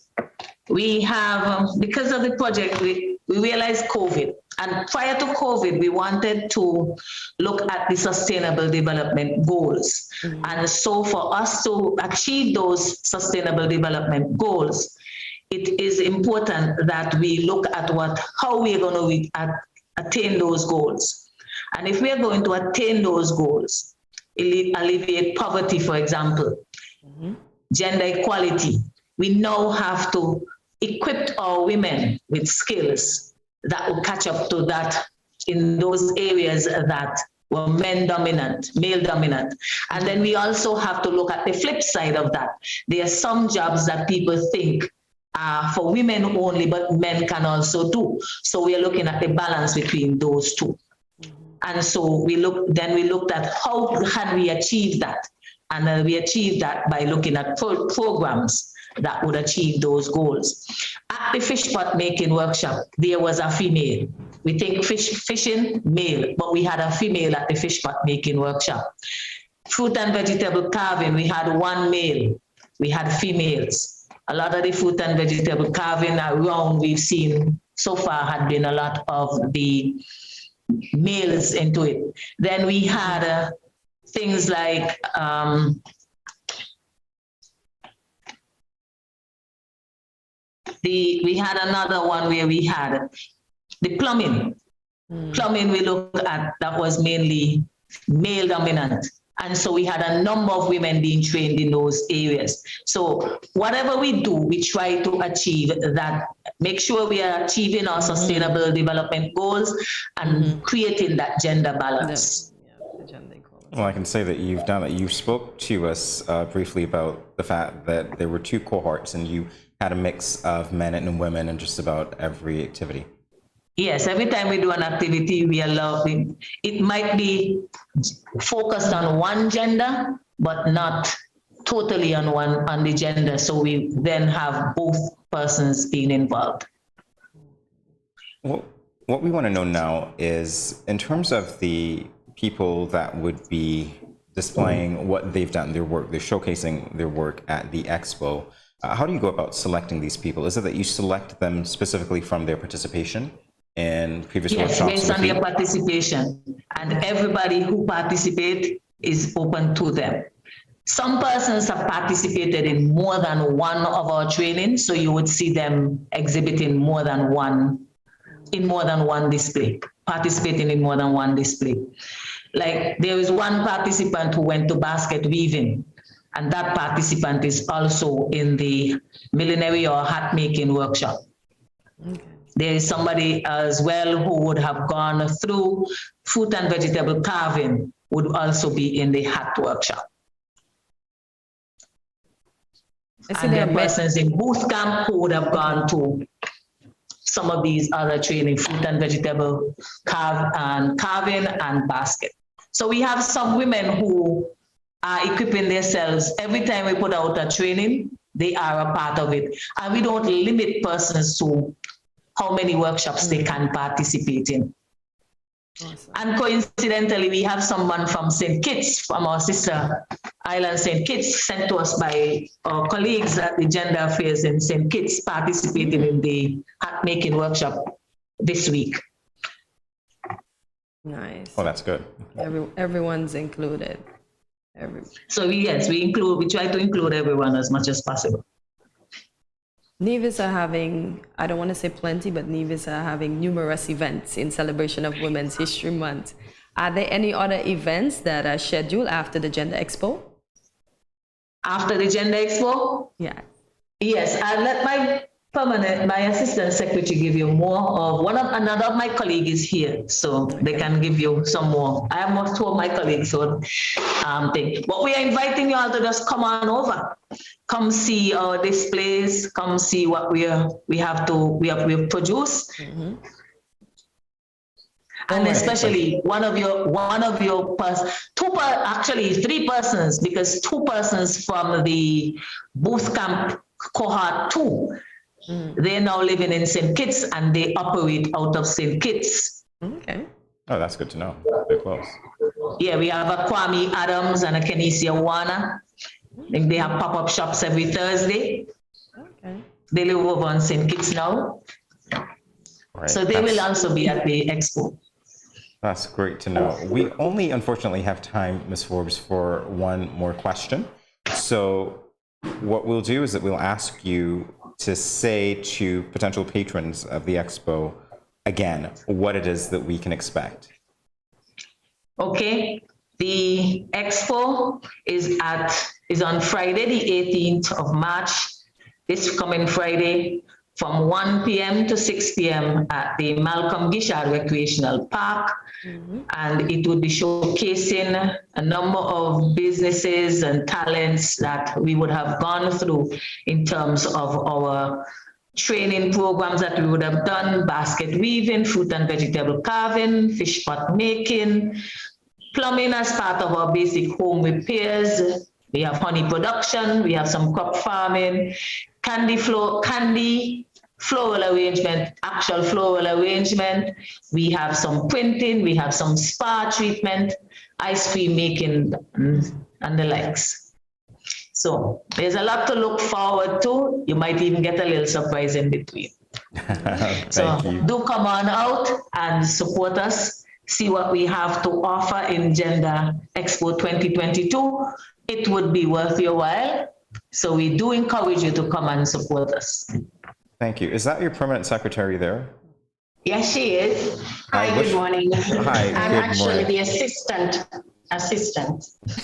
we have, because of the project, we realized COVID. And prior to COVID, we wanted to look at the Sustainable Development Goals. And so for us to achieve those Sustainable Development Goals, it is important that we look at how we're going to attain those goals. And if we are going to attain those goals, alleviate poverty, for example, gender equality, we now have to equip our women with skills that will catch up to that in those areas that were male dominant. And then we also have to look at the flip side of that. There are some jobs that people think are for women only, but men can also do. So we are looking at the balance between those two. And so we looked at how had we achieved that. And we achieved that by looking at programs that would achieve those goals. At the fish pot making workshop, there was a female. We think fishing, male, but we had a female at the fish pot making workshop. Fruit and vegetable carving, we had one male, we had females. A lot of the fruit and vegetable carving around we've seen so far had been a lot of the males into it. Then we had things like we had another one where we had the plumbing. Plumbing we looked at, that was mainly male dominant. And so we had a number of women being trained in those areas. So whatever we do, we try to achieve that, make sure we are achieving our sustainable development goals and creating that gender balance. Well, I can say that you've done it. You spoke to us briefly about the fact that there were two cohorts and you had a mix of men and women in just about every activity. Yes, every time we do an activity, we allow it might be focused on one gender, but not totally on the gender. So we then have both persons being involved. Well, what we want to know now is, in terms of the people that would be displaying what they've done, their work, they're showcasing their work at the expo. How do you go about selecting these people? Is it that you select them specifically from their participation in previous workshops? Yes, based on their participation. And everybody who participates is open to them. Some persons have participated in more than one of our trainings, so you would see them exhibiting more than one, in more than one display, participating in more than one display. Like there is one participant who went to basket weaving, and that participant is also in the millinery or hat making workshop. Okay. There is somebody as well who would have gone through fruit and vegetable carving, would also be in the hat workshop. And there are persons in boot camp who would have gone to some of these other training, fruit and vegetable carving and basket. So we have some women who are equipping themselves. Every time we put out a training, they are a part of it. And we don't limit persons to how many workshops they can participate in. Awesome. And coincidentally, we have someone from St. Kitts, from our sister island St. Kitts, sent to us by our colleagues at the Gender Affairs in St. Kitts, participating in the hat making workshop this week. Nice. Well, that's good. Everyone's included. So yes, we try to include everyone as much as possible. Nevis are having, I don't want to say plenty, but Nevis are having numerous events in celebration of Women's History Month. Are there any other events that are scheduled after the Gender Expo? After the Gender Expo? Yeah. Yes, I'll let my assistant secretary give you more of another of my colleagues is here, so they can give you some more. I have most of my colleagues on thing. But we are inviting you all to just come on over. Come see our displays, come see what we have produced. And especially three persons, because 2 persons from the Booth Camp cohort 2, they're now living in St. Kitts and they operate out of St. Kitts. Okay. Oh, that's good to know. They're close. Yeah, we have a Kwame Adams and a Kortensia Wana. They have pop-up shops every Thursday. Okay. They live over on St. Kitts now. Right. So they will also be at the expo. That's great to know. We only unfortunately have time, Ms. Forbes, for one more question. So what we'll do is that we'll ask you to say to potential patrons of the expo again what it is that we can expect. Okay, the expo is on Friday, the 18th of March, this coming Friday, from 1 p.m. to 6 p.m. at the Malcolm Gishard Recreational Park. And it would be showcasing a number of businesses and talents that we would have gone through in terms of our training programs that we would have done: basket weaving, fruit and vegetable carving, fish pot making, plumbing as part of our basic home repairs. We have honey production, we have some crop farming, candy floral arrangement, actual floral arrangement. We have some printing, we have some spa treatment, ice cream making, and the likes. So there's a lot to look forward to. You might even get a little surprise in between. So do come on out and support us. See what we have to offer in Gender Expo 2022. It would be worth your while. So we do encourage you to come and support us. Thank you. Is that your permanent secretary there? Yes, she is. Hi, good morning. Hi, I'm good actually morning. the assistant.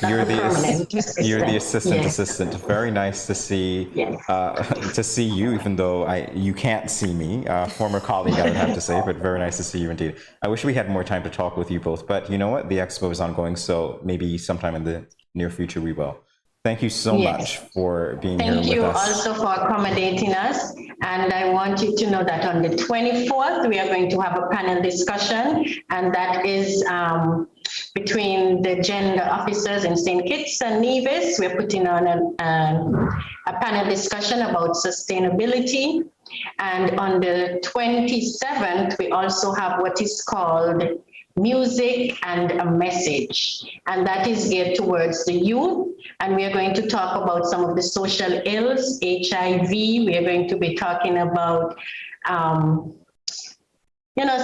You're the assistant Yes. assistant. Very nice to see you, even though you can't see me. Former colleague, I would have to say, but very nice to see you indeed. I wish we had more time to talk with you both, but you know what? The expo is ongoing, so maybe sometime in the near future we will. Thank you so much for being here with us. Thank you also for accommodating us. And I want you to know that on the 24th, we are going to have a panel discussion, and that is between the gender officers in St. Kitts and Nevis. We're putting on a panel discussion about sustainability. And on the 27th, we also have what is called Music and a Message, and that is geared towards the youth. And we are going to talk about some of the social ills, HIV. We are going to be talking about,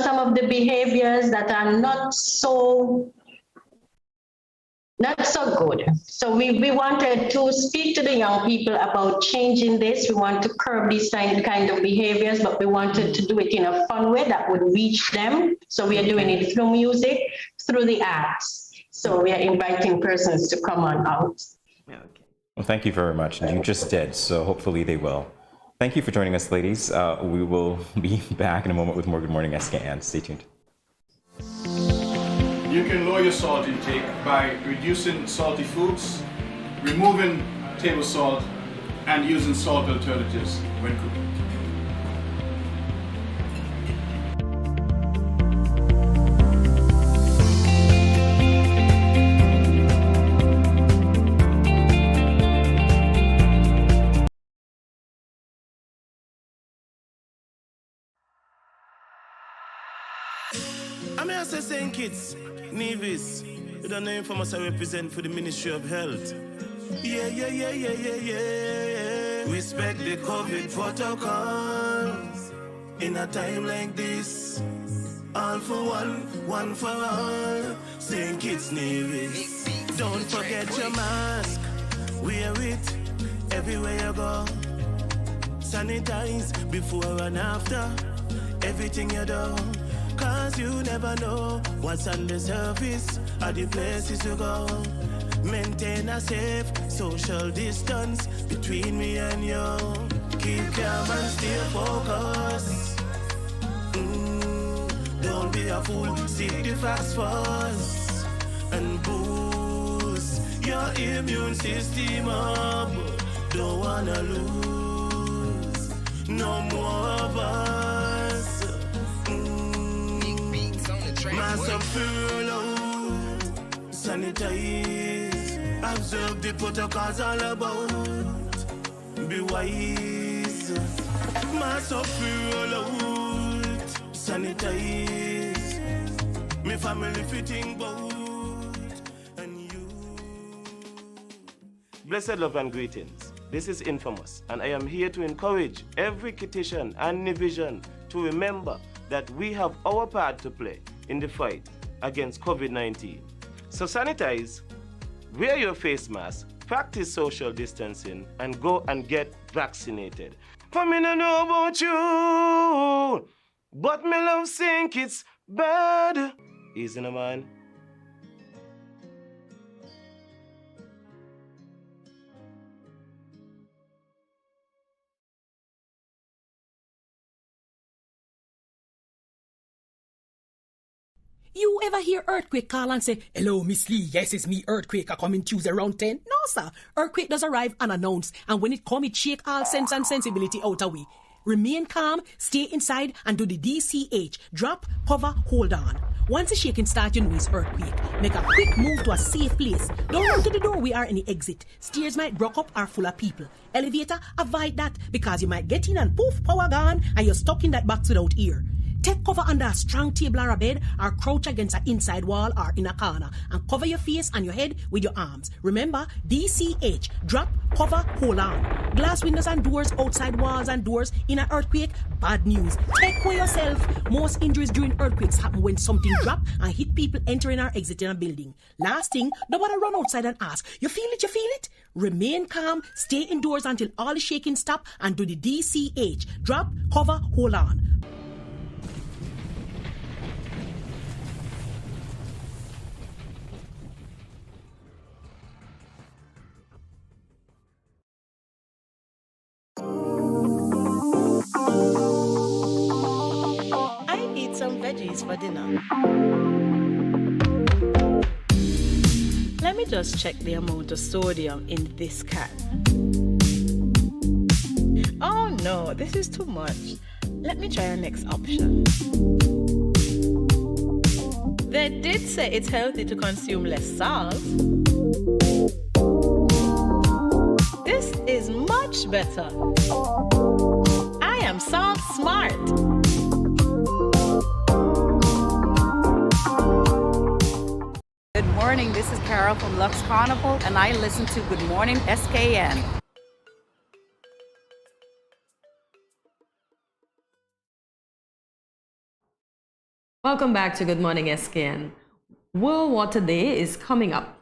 some of the behaviors that are not so good. So we wanted to speak to the young people about changing this. We want to curb these kind of behaviors, but we wanted to do it in a fun way that would reach them. So we are doing it through music, through the arts. So we are inviting persons to come on out. Well, thank you very much. And you just did, so hopefully they will. Thank you for joining us, ladies. We will be back in a moment with more Good Morning SKN. Stay tuned. You can lower your salt intake by reducing salty foods, removing table salt, and using salt alternatives when cooking. I'm here to say St. Kitts, Nevis, with the name for us I represent for the Ministry of Health. Yeah. Respect the COVID protocols. In a time like this, all for one for all. St. Kitts, Nevis. Don't forget your mask. Wear it everywhere you go. Sanitize before and after everything you do. Cause you never know what's on the surface of the places you go. Maintain a safe social distance between me and you. Keep calm and stay focused. Don't be a fool, seek the facts first. And boost your immune system up. Don't wanna lose no more of us. Mask up, furlough, sanitize, observe the protocols all about. Be wise. Mask up, furlough, sanitize, me family fitting boat. Blessed love and greetings. This is Infamous, and I am here to encourage every Kittitian and Nivision to remember that we have our part to play in the fight against COVID-19. So sanitize, wear your face mask, practice social distancing, and go and get vaccinated. For me no know about you, but me love think it's bad. Easy no man. You ever hear Earthquake call and say, "Hello, Miss Lee, yes, it's me, Earthquake, I coming Tuesday around 10? No, sir. Earthquake does arrive unannounced, and when it come, it shake all sense and sensibility out of we. Remain calm, stay inside, and do the DCH. Drop, cover, hold on. Once the shaking starts, you know it's earthquake. Make a quick move to a safe place. Don't run to the door, we are in the exit. Stairs might block up or full of people. Elevator, avoid that, because you might get in and poof, power gone, and you're stuck in that box without ear. Take cover under a strong table or a bed, or crouch against an inside wall or in a corner, and cover your face and your head with your arms. Remember, DCH, drop, cover, hold on. Glass windows and doors, outside walls and doors in an earthquake, bad news. Take care yourself. Most injuries during earthquakes happen when something drop and hit people entering or exiting a building. Last thing, nobody run outside and ask, you feel it, you feel it? Remain calm, stay indoors until all the shaking stop, and do the DCH, drop, cover, hold on. I eat some veggies for dinner. Let me just check the amount of sodium in this can. Oh no, this is too much. Let me try our next option. They did say it's healthy to consume less salt. This is much better. I am salt smart. Good morning, this is Carol from Lux Carnival, and I listen to Good Morning SKN. Welcome back to Good Morning SKN. World Water Day is coming up.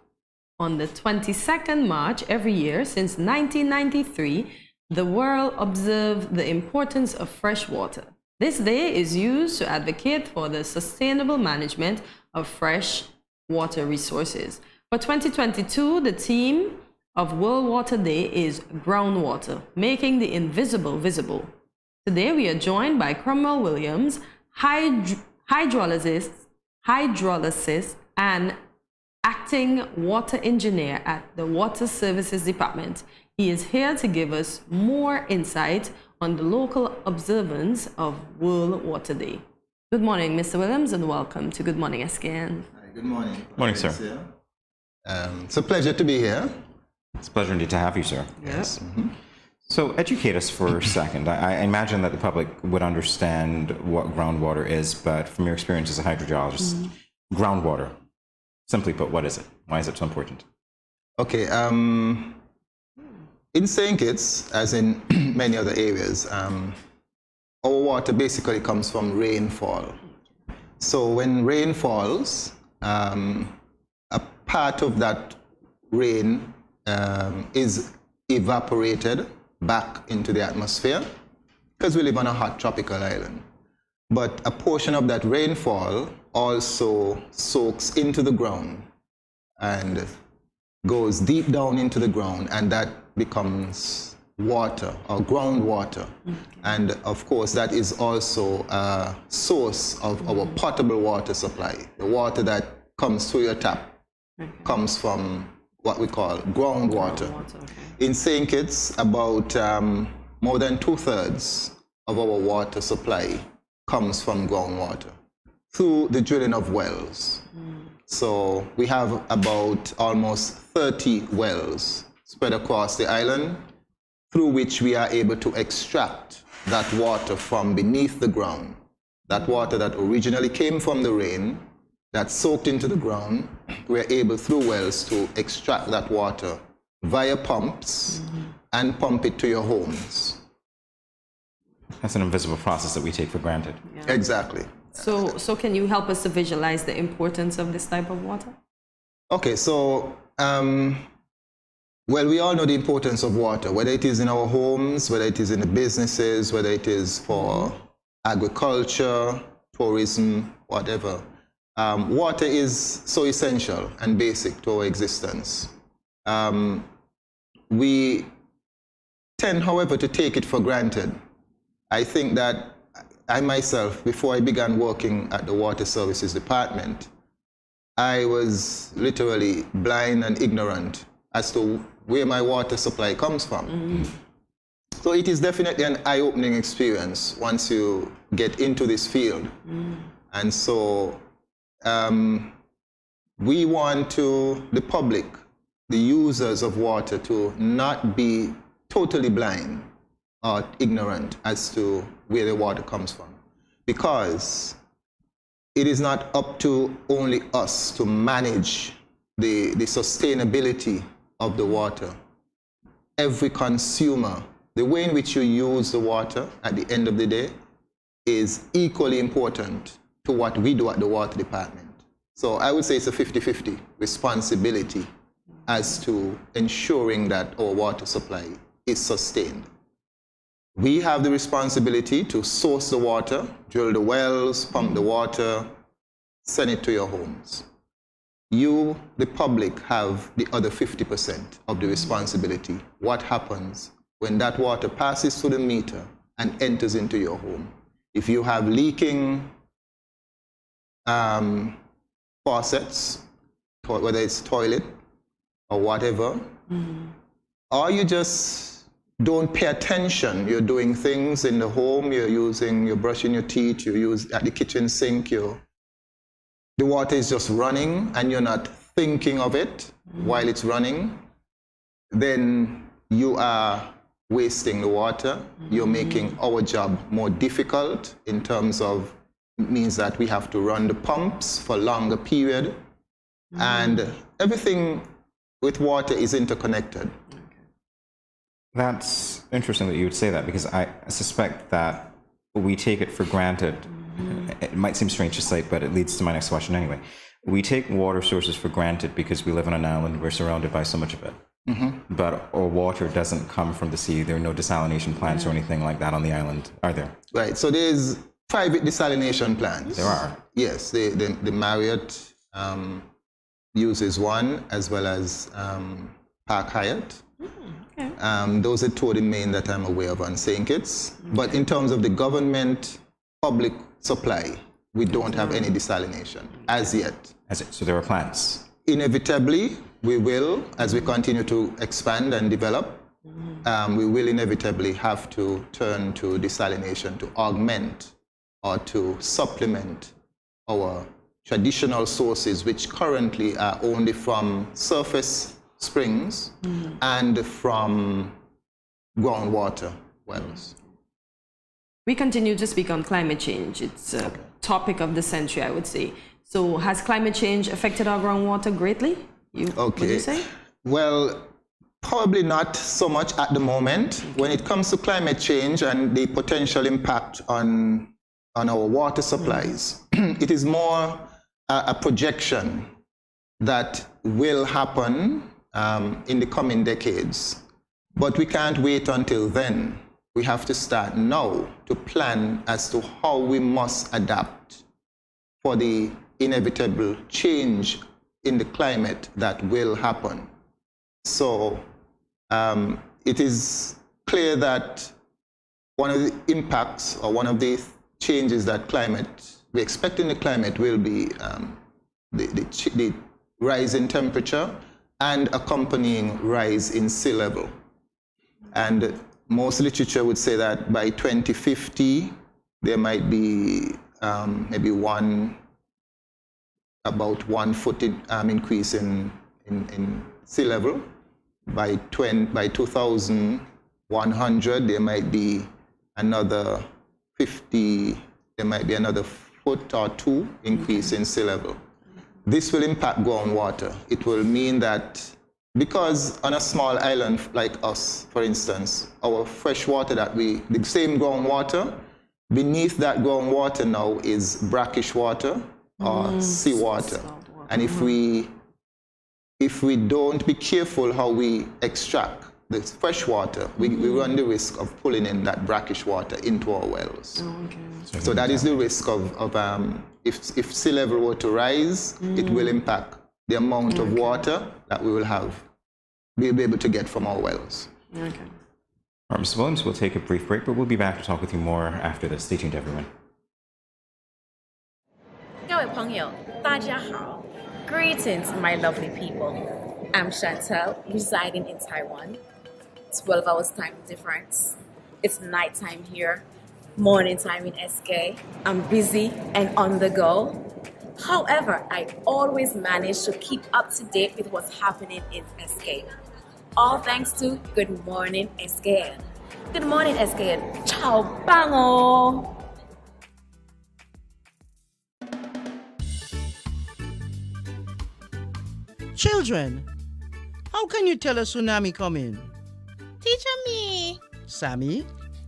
On the 22nd March every year since 1993, the world observed the importance of fresh water. This day is used to advocate for the sustainable management of fresh water resources. For 2022, the theme of World Water Day is groundwater, making the invisible visible. Today, we are joined by Cromwell Williams, hydrolysis and acting water engineer at the Water Services Department. He is here to give us more insight on the local observance of World Water Day. Good morning, Mr. Williams, and welcome to Good Morning SKN. Hi, good morning. Morning, sir. It's a pleasure to be here. It's a pleasure indeed to have you, sir. Yes. So educate us for a second. I imagine that the public would understand what groundwater is, but from your experience as a hydrogeologist, groundwater, simply put, what is it? Why is it so important? Okay. In St. Kitts, as in many other areas, our water basically comes from rainfall. So when rain falls, a part of that rain is evaporated back into the atmosphere because we live on a hot tropical island. But a portion of that rainfall also soaks into the ground and goes deep down into the ground, and that becomes water or groundwater. And of course, that is also a source of our potable water supply. The water that comes through your tap comes from what we call groundwater. In St. Kitts, about more than 2/3 of our water supply comes from groundwater. through the drilling of wells. So we have about almost 30 wells spread across the island through which we are able to extract that water from beneath the ground. That water that originally came from the rain, that soaked into the ground, we're able through wells to extract that water via pumps and pump it to your homes. That's an invisible process that we take for granted. Yeah. Exactly. So can you help us to visualize the importance of this type of water? Okay, so, well, we all know the importance of water, whether it is in our homes, whether it is in the businesses, whether it is for agriculture, tourism, whatever. Water is so essential and basic to our existence. We tend, however, to take it for granted. I think that I myself, before I began working at the Water Services Department, I was literally blind and ignorant as to where my water supply comes from. So it is definitely an eye-opening experience once you get into this field. And so we want the public, the users of water, to not be totally blind or ignorant as to where the water comes from. Because it is not up to only us to manage the sustainability of the water. Every consumer, the way in which you use the water at the end of the day is equally important to what we do at the Water Department. So I would say it's a 50-50 responsibility as to ensuring that our water supply is sustained. We have the responsibility to source the water, drill the wells, pump the water, send it to your homes. You, the public, have the other 50% of the responsibility. What happens when that water passes through the meter and enters into your home? If you have leaking faucets, whether it's toilet or whatever, or you just don't pay attention. You're doing things in the home, you're brushing your teeth, you use at the kitchen sink, the water is just running and you're not thinking of it while it's running, then you are wasting the water. You're making our job more difficult in terms of, it means that we have to run the pumps for longer period. And everything with water is interconnected. That's interesting that you would say that, because I suspect that we take it for granted. It might seem strange to say, but it leads to my next question anyway. We take water sources for granted because we live on an island, we're surrounded by so much of it. But our water doesn't come from the sea. There are no desalination plants or anything like that on the island, are there? Right, so there's private desalination plants. There are? Yes, the Marriott uses one, as well as Park Hyatt. Those are two of the main that I'm aware of on St. Kitts. But in terms of the government public supply, we don't have any desalination as yet. So there are plans? Inevitably, we will, as we continue to expand and develop, we will inevitably have to turn to desalination to augment or to supplement our traditional sources, which currently are only from surface springs and from groundwater wells. We continue to speak on climate change. It's a topic of the century, I would say. So has climate change affected our groundwater greatly? Would you say? Well, probably not so much at the moment. When it comes to climate change and the potential impact on our water supplies, it is more a projection that will happen in the coming decades. But we can't wait until then. We have to start now to plan as to how we must adapt for the inevitable change in the climate that will happen. So it is clear that one of the impacts or one of the changes that we expect in the climate will be the rise in temperature and accompanying rise in sea level. And most literature would say that by 2050, there might be maybe about 1 foot increase in sea level. By 2100, there might be another 50, there might be another foot or 2 increase in sea level. This will impact groundwater. It will mean that because on a small island like us, for instance, our fresh water the same groundwater, beneath that groundwater now is brackish water or seawater. And if we don't be careful how we extract the fresh water, we run the risk of pulling in that brackish water into our wells. So that is the risk of if sea level were to rise, it will impact the amount of water that we will be able to get from our wells. All right, Mr. Williams, we'll take a brief break, but we'll be back to talk with you more after this. Stay tuned, everyone. 各位朋友，大家好. Greetings, my lovely people. I'm Chantel, residing in Taiwan. 12 hours time difference. It's nighttime here, morning time in SK. I'm busy and on the go. However, I always manage to keep up to date with what's happening in SK. All thanks to Good Morning SKN. Good morning SKN. Ciao, bango! Children, how can you tell a tsunami coming? Teacher me. Sammy?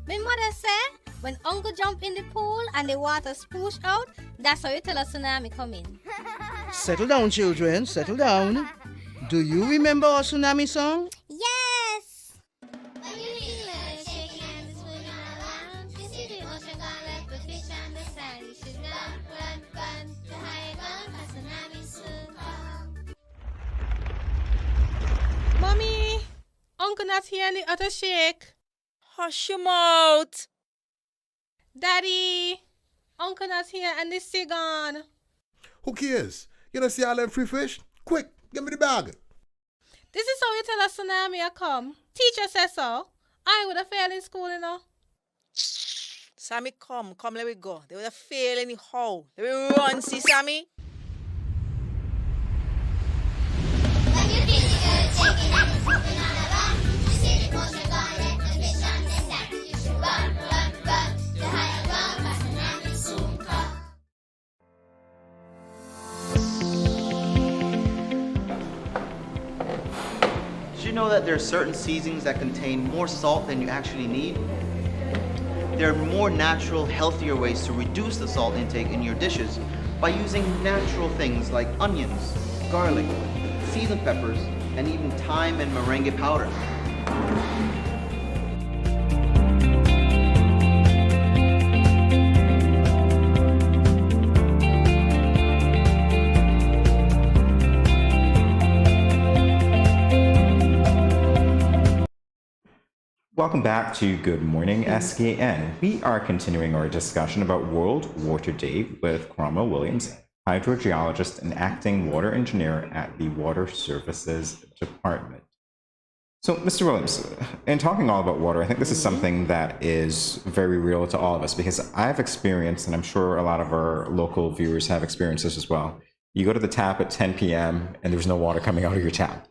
My mother said when uncle jump in the pool and the water spoosh out, that's how you tell a tsunami coming. Settle down, children, settle down. Do you remember our tsunami song? Yes! Mommy, Uncle not here and the other shake. Hush your mouth. Daddy, Uncle not here and the sea gone. Who cares? You don't see all them free fish? Quick, give me the bag. This is how you tell a tsunami I come. Teacher says so. I would have failed in school, you know. Sammy, come, let me go. They would have failed anyhow. Let me run, see Sammy. Did you know that there are certain seasonings that contain more salt than you actually need? There are more natural, healthier ways to reduce the salt intake in your dishes by using natural things like onions, garlic, seasoned peppers, and even thyme and merengue powder. Welcome back to Good Morning SKN. We are continuing our discussion about World Water Day with Cromwell Williams, hydrogeologist and acting water engineer at the Water Services Department. So, Mr. Williams, in talking all about water, I think this is something that is very real to all of us because I've experienced, and I'm sure a lot of our local viewers have experienced this as well. You go to the tap at 10 p.m. and there's no water coming out of your tap.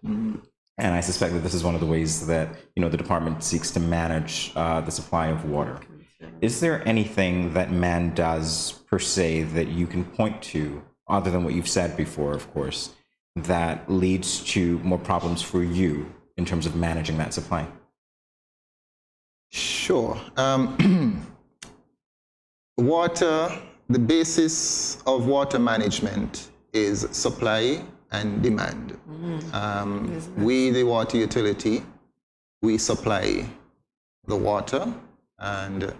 And I suspect that this is one of the ways that, you know, the department seeks to manage the supply of water. Is there anything that man does per se that you can point to, other than what you've said before, of course, that leads to more problems for you in terms of managing that supply? Sure. Water, the basis of water management is supply and demand. We, the water utility, we supply the water, and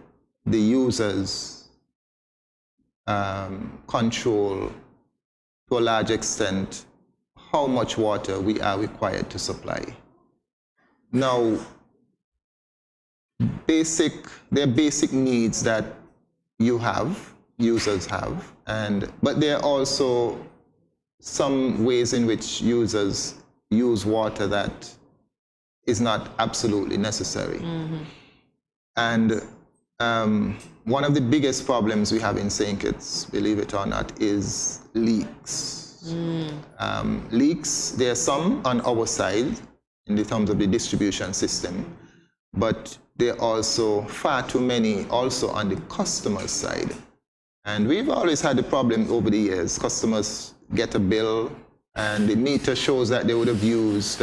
the users control to a large extent how much water we are required to supply. Now, there are basic needs that users have, but there are also some ways in which users use water that is not absolutely necessary. And one of the biggest problems we have in St. Kitts, believe it or not, is leaks. Leaks, there are some on our side in terms of the distribution system, but there are also far too many also on the customer side. And we've always had the problem over the years. Customers get a bill and the meter shows that they would have used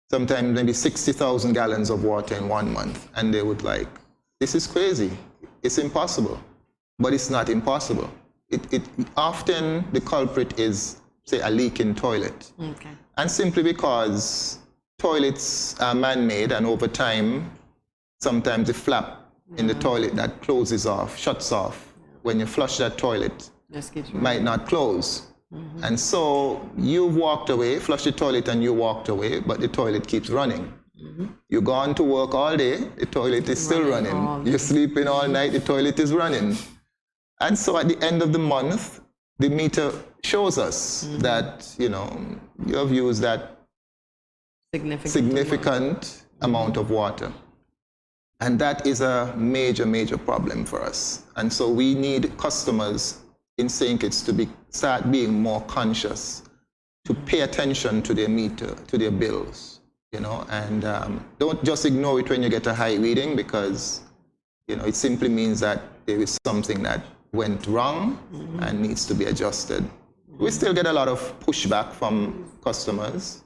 sometimes maybe 60,000 gallons of water in 1 month. And they would like, this is crazy. It's impossible. But it's not impossible. Often the culprit is, say, a leaking toilet. Okay. And simply because toilets are man-made, and over time, sometimes the flap in the toilet that closes off, shuts off, when you flush that toilet, might not close. And so you've walked away, flushed the toilet and you walked away, but the toilet keeps running. You've gone to work all day, the toilet is still running. You're sleeping all night, the toilet is running. And so at the end of the month, the meter shows us that, you have used that significant amount of water. And that is a major, major problem for us. And so we need customers in St. Kitts to start being more conscious, to pay attention to their meter, to their bills, and don't just ignore it when you get a high reading, because, it simply means that there is something that went wrong and needs to be adjusted. We still get a lot of pushback from customers.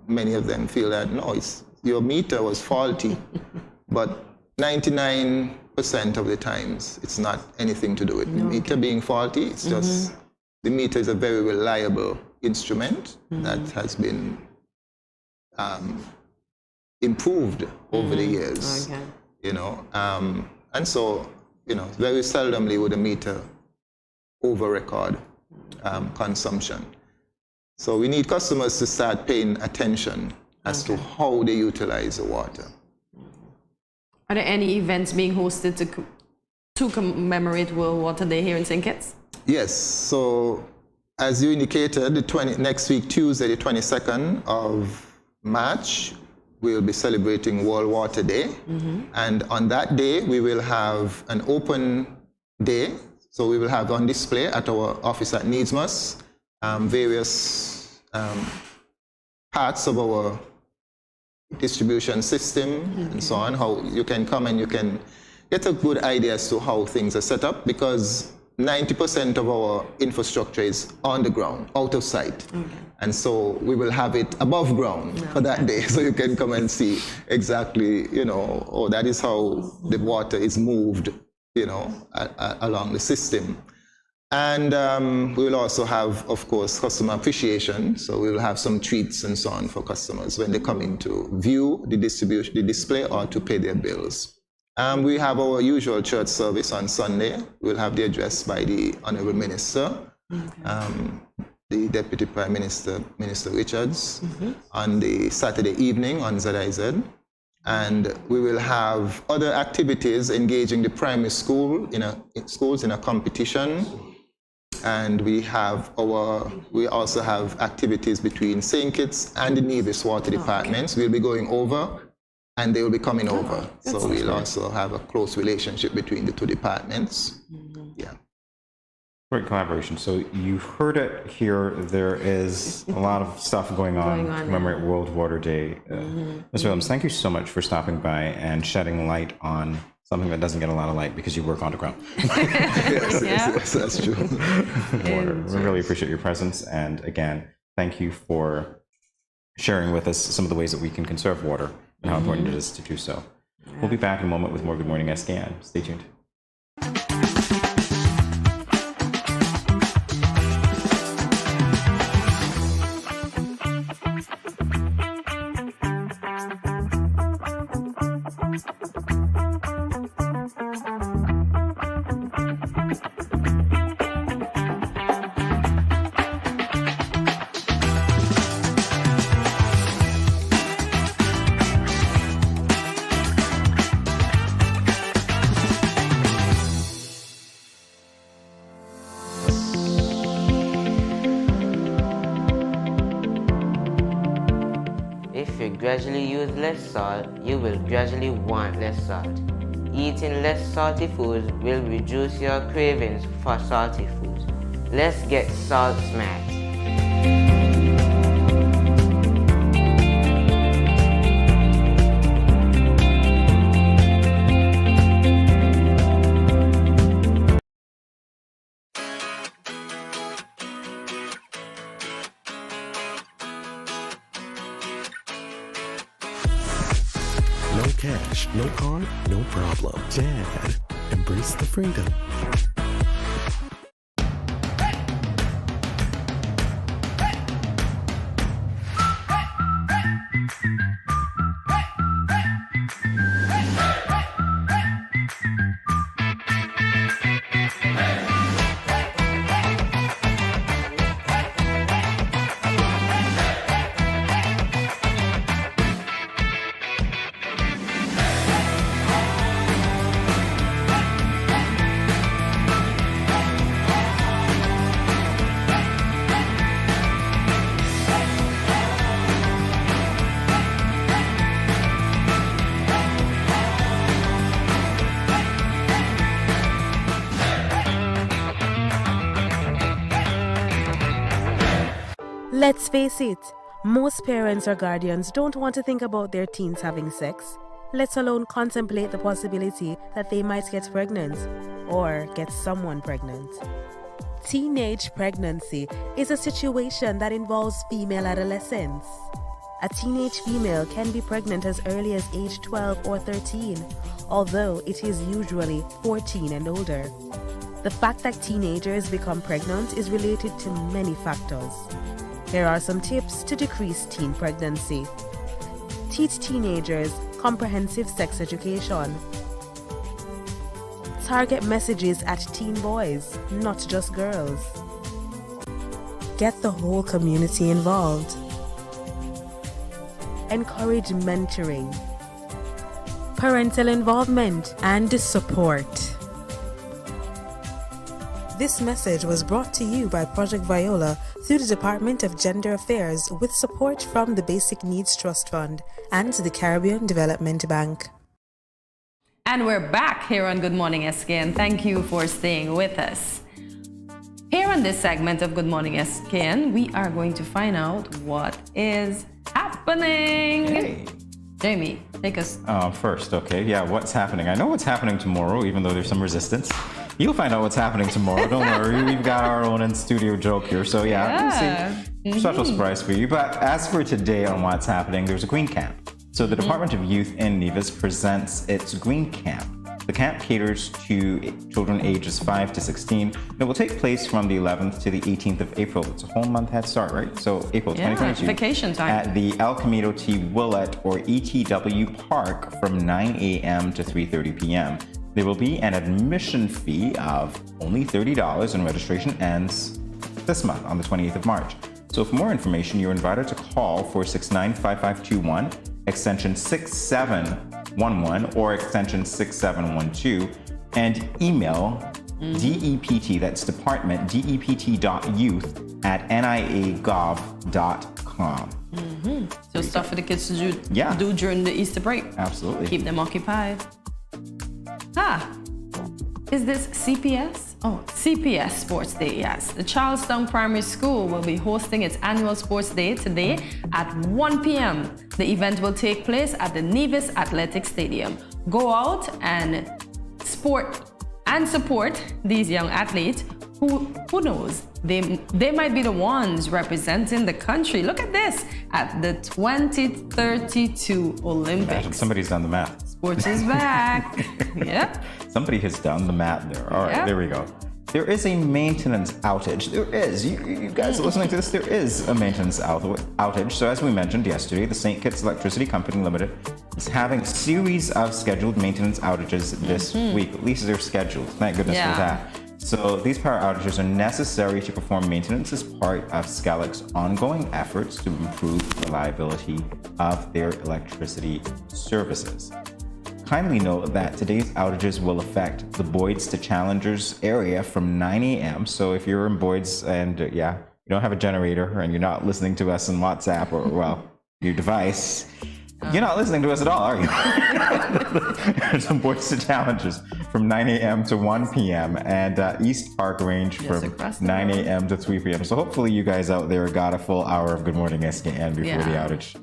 Many of them feel that, no, your meter was faulty. But 99% of the times, it's not anything to do with the meter being faulty. It's just the meter is a very reliable instrument that has been improved over the years. And so, very seldomly would a meter over-record consumption. So we need customers to start paying attention as to how they utilize the water. Are there any events being hosted to commemorate World Water Day here in St. Kitts? Yes. So, as you indicated, next week, Tuesday, the 22nd of March, we will be celebrating World Water Day. And on that day, we will have an open day. So we will have on display at our office at Needsmas various parts of our distribution system and so on, how you can come and you can get a good idea as to how things are set up, because 90% of our infrastructure is on the ground, out of sight. And so we will have it above ground for that day, so you can come and see exactly, that is how the water is moved, along the system. And we will also have, of course, customer appreciation. So we will have some treats and so on for customers when they come in to view the display or to pay their bills. We have our usual church service on Sunday. We'll have the address by the Honorable Minister, the Deputy Prime Minister, Minister Richards, on the Saturday evening on ZIZ. And we will have other activities engaging the primary schools in a competition. And we also have activities between St. Kitts and the Nevis Water Departments. We'll be going over, and they will be coming over. So we'll also have a close relationship between the two departments. Great collaboration. So you heard it here. There is a lot of stuff going on to commemorate World Water Day. Ms. Williams, thank you so much for stopping by and shedding light on something that doesn't get a lot of light because you work on the ground. Yes, that's true. We really appreciate your presence. And again, thank you for sharing with us some of the ways that we can conserve water and how important it is to do so. We'll be back in a moment with more Good Morning SKN. Stay tuned. If you gradually use less salt, you will gradually want less salt. eating less salty foods will reduce your cravings for salty foods. Let's get salt smart. No cash, no card, no problem. Dad, embrace the freedom. Let's face it, most parents or guardians don't want to think about their teens having sex, let alone contemplate the possibility that they might get pregnant or get someone pregnant. Teenage pregnancy is a situation that involves female adolescents. A teenage female can be pregnant as early as age 12 or 13, although it is usually 14 and older. The fact that teenagers become pregnant is related to many factors. Here are some tips to decrease teen pregnancy. Teach teenagers comprehensive sex education. Target messages at teen boys, not just girls. Get the whole community involved. Encourage mentoring, parental involvement, and support. This message was brought to you by Project Viola through the Department of Gender Affairs with support from the Basic Needs Trust Fund and the Caribbean Development Bank. And we're back here on Good Morning SKN. Thank you for staying with us. Here on this segment of Good Morning SKN, we are going to find out what is happening. Hey. Jamie, take us. First, okay. Yeah, what's happening? I know what's happening tomorrow, even though there's some resistance. You'll find out what's happening tomorrow. Don't worry. We've got our own in-studio joke here. So, yeah. We'll see. Special surprise for you. But as for today on what's happening, there's a green camp. So the Department of Youth in Nevis presents its green camp. The camp caters to children ages 5 to 16. It will take place from the 11th to the 18th of April. It's a whole month head start, right? So April 2022. Vacation time. At the El Camino T. Willett or ETW Park from 9 a.m. to 3:30 p.m. There will be an admission fee of only $30 and registration ends this month on the 28th of March. So for more information, you're invited to call 469-5521, extension 6711 or extension 6712, and email DEPT, that's department, dept.youth@nia.gov.com. So stuff for the kids to do during the Easter break. Absolutely. Keep them occupied. Is this CPS? Oh, CPS Sports Day, yes. The Charlestown Primary School will be hosting its annual sports day today at 1 p.m. The event will take place at the Nevis Athletic Stadium. Go out and support these young athletes who knows, they might be the ones representing the country. Look at this at the 2032 Olympics. Imagine somebody's done the math. Sports is back. Yep. Somebody has done the math there. All right, There we go. There is a maintenance outage. There is. You guys are listening to this. There is a maintenance outage. So as we mentioned yesterday, the St. Kitts Electricity Company Limited is having a series of scheduled maintenance outages this week. At least they're scheduled. Thank goodness for that. So these power outages are necessary to perform maintenance as part of SCALEC's ongoing efforts to improve the reliability of their electricity services. Kindly note that today's outages will affect the Boyds to Challengers area from 9 a.m. So if you're in Boyds and you don't have a generator and you're not listening to us on WhatsApp or, well, your device, You're not listening to us at all, are you? There's some Boyster challenges from 9 a.m. to 1 p.m. and East Park Range from 9 a.m. to 3 p.m. So hopefully you guys out there got a full hour of Good Morning SKN before the outage,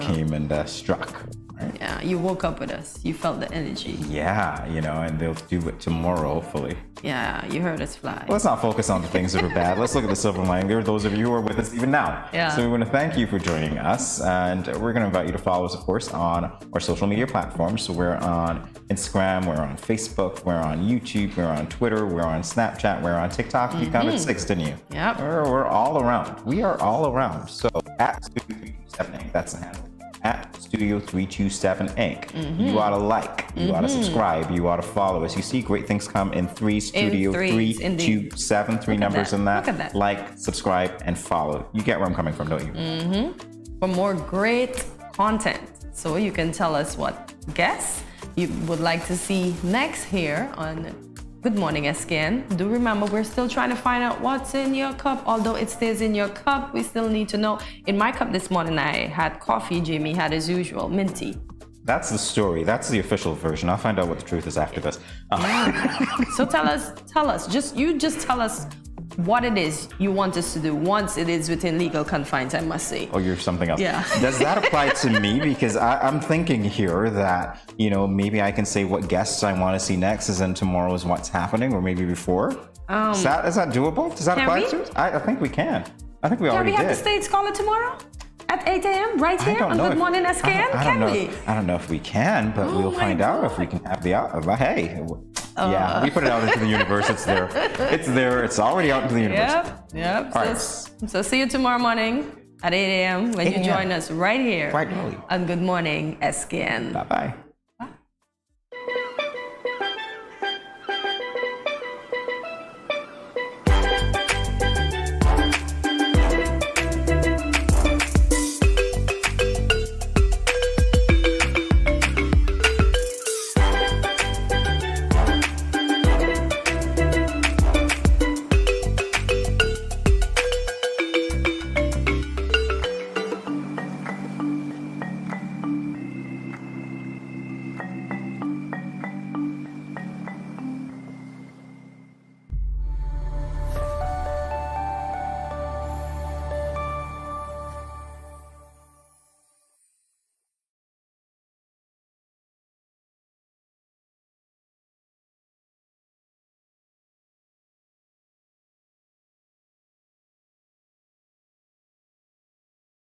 came and struck. Right? Yeah, you woke up with us. You felt the energy. Yeah, and they'll do it tomorrow, hopefully. Yeah, you heard us fly. Let's not focus on the things that are bad. Let's look at the silver lining. There are those of you who are with us even now. Yeah. So we want to thank you for joining us. And we're going to invite you to follow us, of course, on our social media platforms. So we're on Instagram, we're on Facebook, we're on YouTube, we're on Twitter, we're on Snapchat, we're on TikTok. You counted 6, didn't you? Yep. We're all around. We are all around. So at Studio 327 Inc. That's the handle. At Studio 327 Inc. You ought to like, you ought to subscribe, you ought to follow us. You see great things come in 3, Studio 327, 3 numbers in that. Look at that. Like, subscribe, and follow. You get where I'm coming from, don't you? For more great content. So you can tell us what guests you would like to see next here on Good Morning SKN. Do remember, we're still trying to find out what's in your cup. Although it stays in your cup, we still need to know. In my cup this morning, I had coffee. Jamie had as usual, minty. That's the story. That's the official version. I'll find out what the truth is after this. So tell us. Just tell us what it is you want us to do once it is within legal confines, I must say. Oh, you're something else. Yeah. Does that apply to me? Because I'm thinking here that, maybe I can say what guests I want to see next is in tomorrow's What's Happening, or maybe before. Is that doable? Does that apply to us? I think we can. I think we already did. Can we have the States caller tomorrow? At 8 a.m. right here on Good Morning SKN? Can we? I don't know if we can, but we'll find out if we can have the hey. Yeah, we put it out into the universe. It's there. It's there. It's already out into the universe. Yep. All right. So see you tomorrow morning at 8 a.m. when you join us right here Right early on Good Morning SKN. Bye-bye.